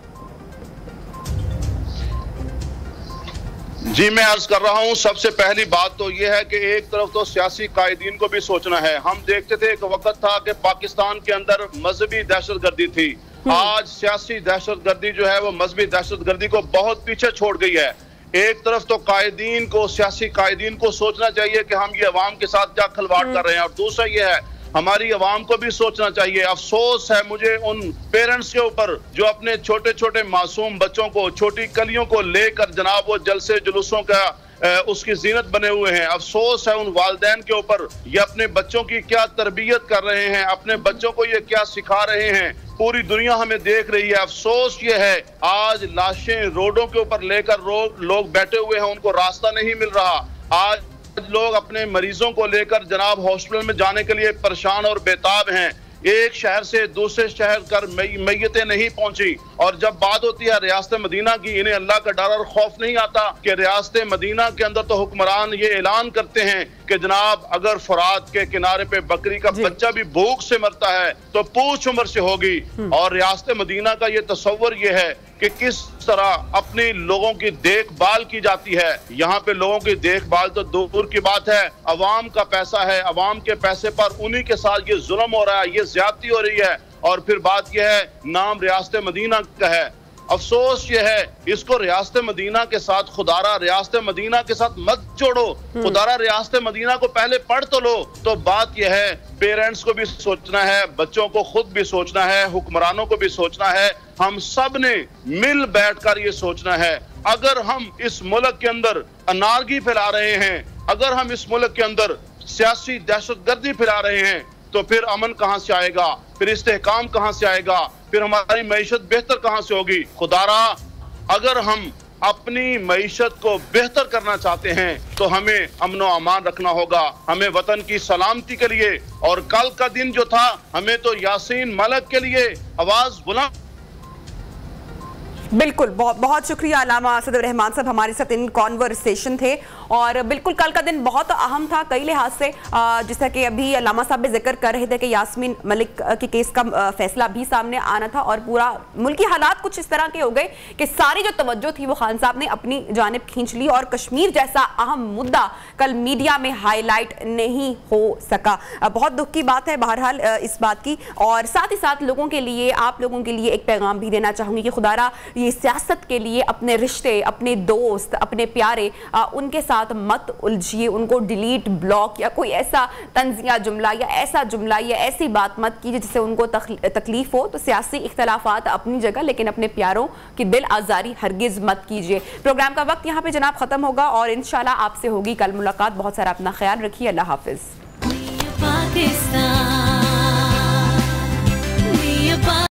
जी मैं अर्ज कर रहा हूं, सबसे पहली बात तो यह है कि एक तरफ तो सियासी कायदीन को भी सोचना है। हम देखते थे एक वक्त था कि पाकिस्तान के अंदर मजहबी दहशतगर्दी थी, आज सियासी दहशतगर्दी जो है वो मजहबी दहशतगर्दी को बहुत पीछे छोड़ गई है। एक तरफ तो कायदीन को, सियासी कायदीन को सोचना चाहिए कि हम ये अवाम के साथ क्या खिलवाड़ कर रहे हैं, और दूसरा ये है हमारी अवाम को भी सोचना चाहिए। अफसोस है मुझे उन पेरेंट्स के ऊपर जो अपने छोटे छोटे मासूम बच्चों को, छोटी कलियों को लेकर जनाब वो जलसे जुलूसों का उसकी जीनत बने हुए हैं। अफसोस है उन वालिदैन के ऊपर, ये अपने बच्चों की क्या तरबियत कर रहे हैं, अपने बच्चों को ये क्या सिखा रहे हैं, पूरी दुनिया हमें देख रही है। अफसोस ये है आज लाशें रोडों के ऊपर लेकर लोग बैठे हुए हैं, उनको रास्ता नहीं मिल रहा। आज लोग अपने मरीजों को लेकर जनाब हॉस्पिटल में जाने के लिए परेशान और बेताब हैं। एक शहर से दूसरे शहर कर मैयतें नहीं पहुंची, और जब बात होती है रियासत मदीना की, इन्हें अल्लाह का डर और खौफ नहीं आता कि रियासत मदीना के अंदर तो हुक्मरान ये ऐलान करते हैं कि जनाब अगर फरात के किनारे पे बकरी का बच्चा भी भूख से मरता है तो पूछ उम्र से होगी। और रियासत मदीना का ये तस्वर ये है कि किस तरह अपने लोगों की देखभाल की जाती है। यहाँ पे लोगों की देखभाल तो दूर की बात है, अवाम का पैसा है, अवाम के पैसे पर उन्हीं के साथ ये जुल्म हो रहा है, ये ज्यादती हो रही है। और फिर बात यह है नाम रियासत मदीना का है। अफसोस ये है इसको रियासत मदीना के साथ, खुदारा रियासत मदीना के साथ मत जोड़ो, खुदारा रियासत मदीना को पहले पढ़ तो लो। तो बात यह है पेरेंट्स को भी सोचना है, बच्चों को खुद भी सोचना है, हुक्मरानों को भी सोचना है, हम सब ने मिल बैठकर ये सोचना है। अगर हम इस मुल्क के अंदर अनारगी फैला रहे हैं, अगर हम इस मुल्क के अंदर सियासी दहशतगर्दी फैला रहे हैं, तो फिर अमन कहां से आएगा, फिर इस्तेहकाम कहां से आएगा, फिर हमारी मईशत बेहतर कहां से होगी। खुदारा अगर हम अपनी मईशत को बेहतर करना चाहते हैं तो हमें अमन व अमान रखना होगा, हमें वतन की सलामती के लिए। और कल का दिन जो था हमें तो यासीन मलिक के लिए आवाज बुलंद। बिल्कुल, बहुत बहुत शुक्रिया अल्लामा सदर रहमान साहब हमारे साथ इन कॉन्वर्सेशन थे। और बिल्कुल कल का दिन बहुत अहम था कई लिहाज से, जैसा कि अभी अल्लामा साहब भी जिक्र कर रहे थे कि यास्मीन मलिक के केस का फैसला भी सामने आना था, और पूरा मुल्की हालात कुछ इस तरह के हो गए कि सारी जो तवज्जो थी वो खान साहब ने अपनी जानिब खींच ली, और कश्मीर जैसा अहम मुद्दा कल मीडिया में हाईलाइट नहीं हो सका। बहुत दुख की बात है बहरहाल इस बात की। और साथ ही साथ लोगों के लिए, आप लोगों के लिए एक पैगाम भी देना चाहूँगी कि खुदारा ये सियासत के लिए अपने रिश्ते, अपने दोस्त, अपने प्यारे, उनके साथ मत उलझिए, उनको डिलीट, ब्लॉक या कोई ऐसा तंजिया जुमला या ऐसा जुमला या ऐसी बात मत कीजिए जिससे उनको तकलीफ हो। तो सियासी इख्तलाफात अपनी जगह, लेकिन अपने प्यारों की दिल आजारी हरगिज मत कीजिए। प्रोग्राम का वक्त यहाँ पे जनाब खत्म होगा और इंशाल्लाह आपसे होगी कल मुलाकात। बहुत सारा अपना ख्याल रखिए, अल्लाह हाफिज।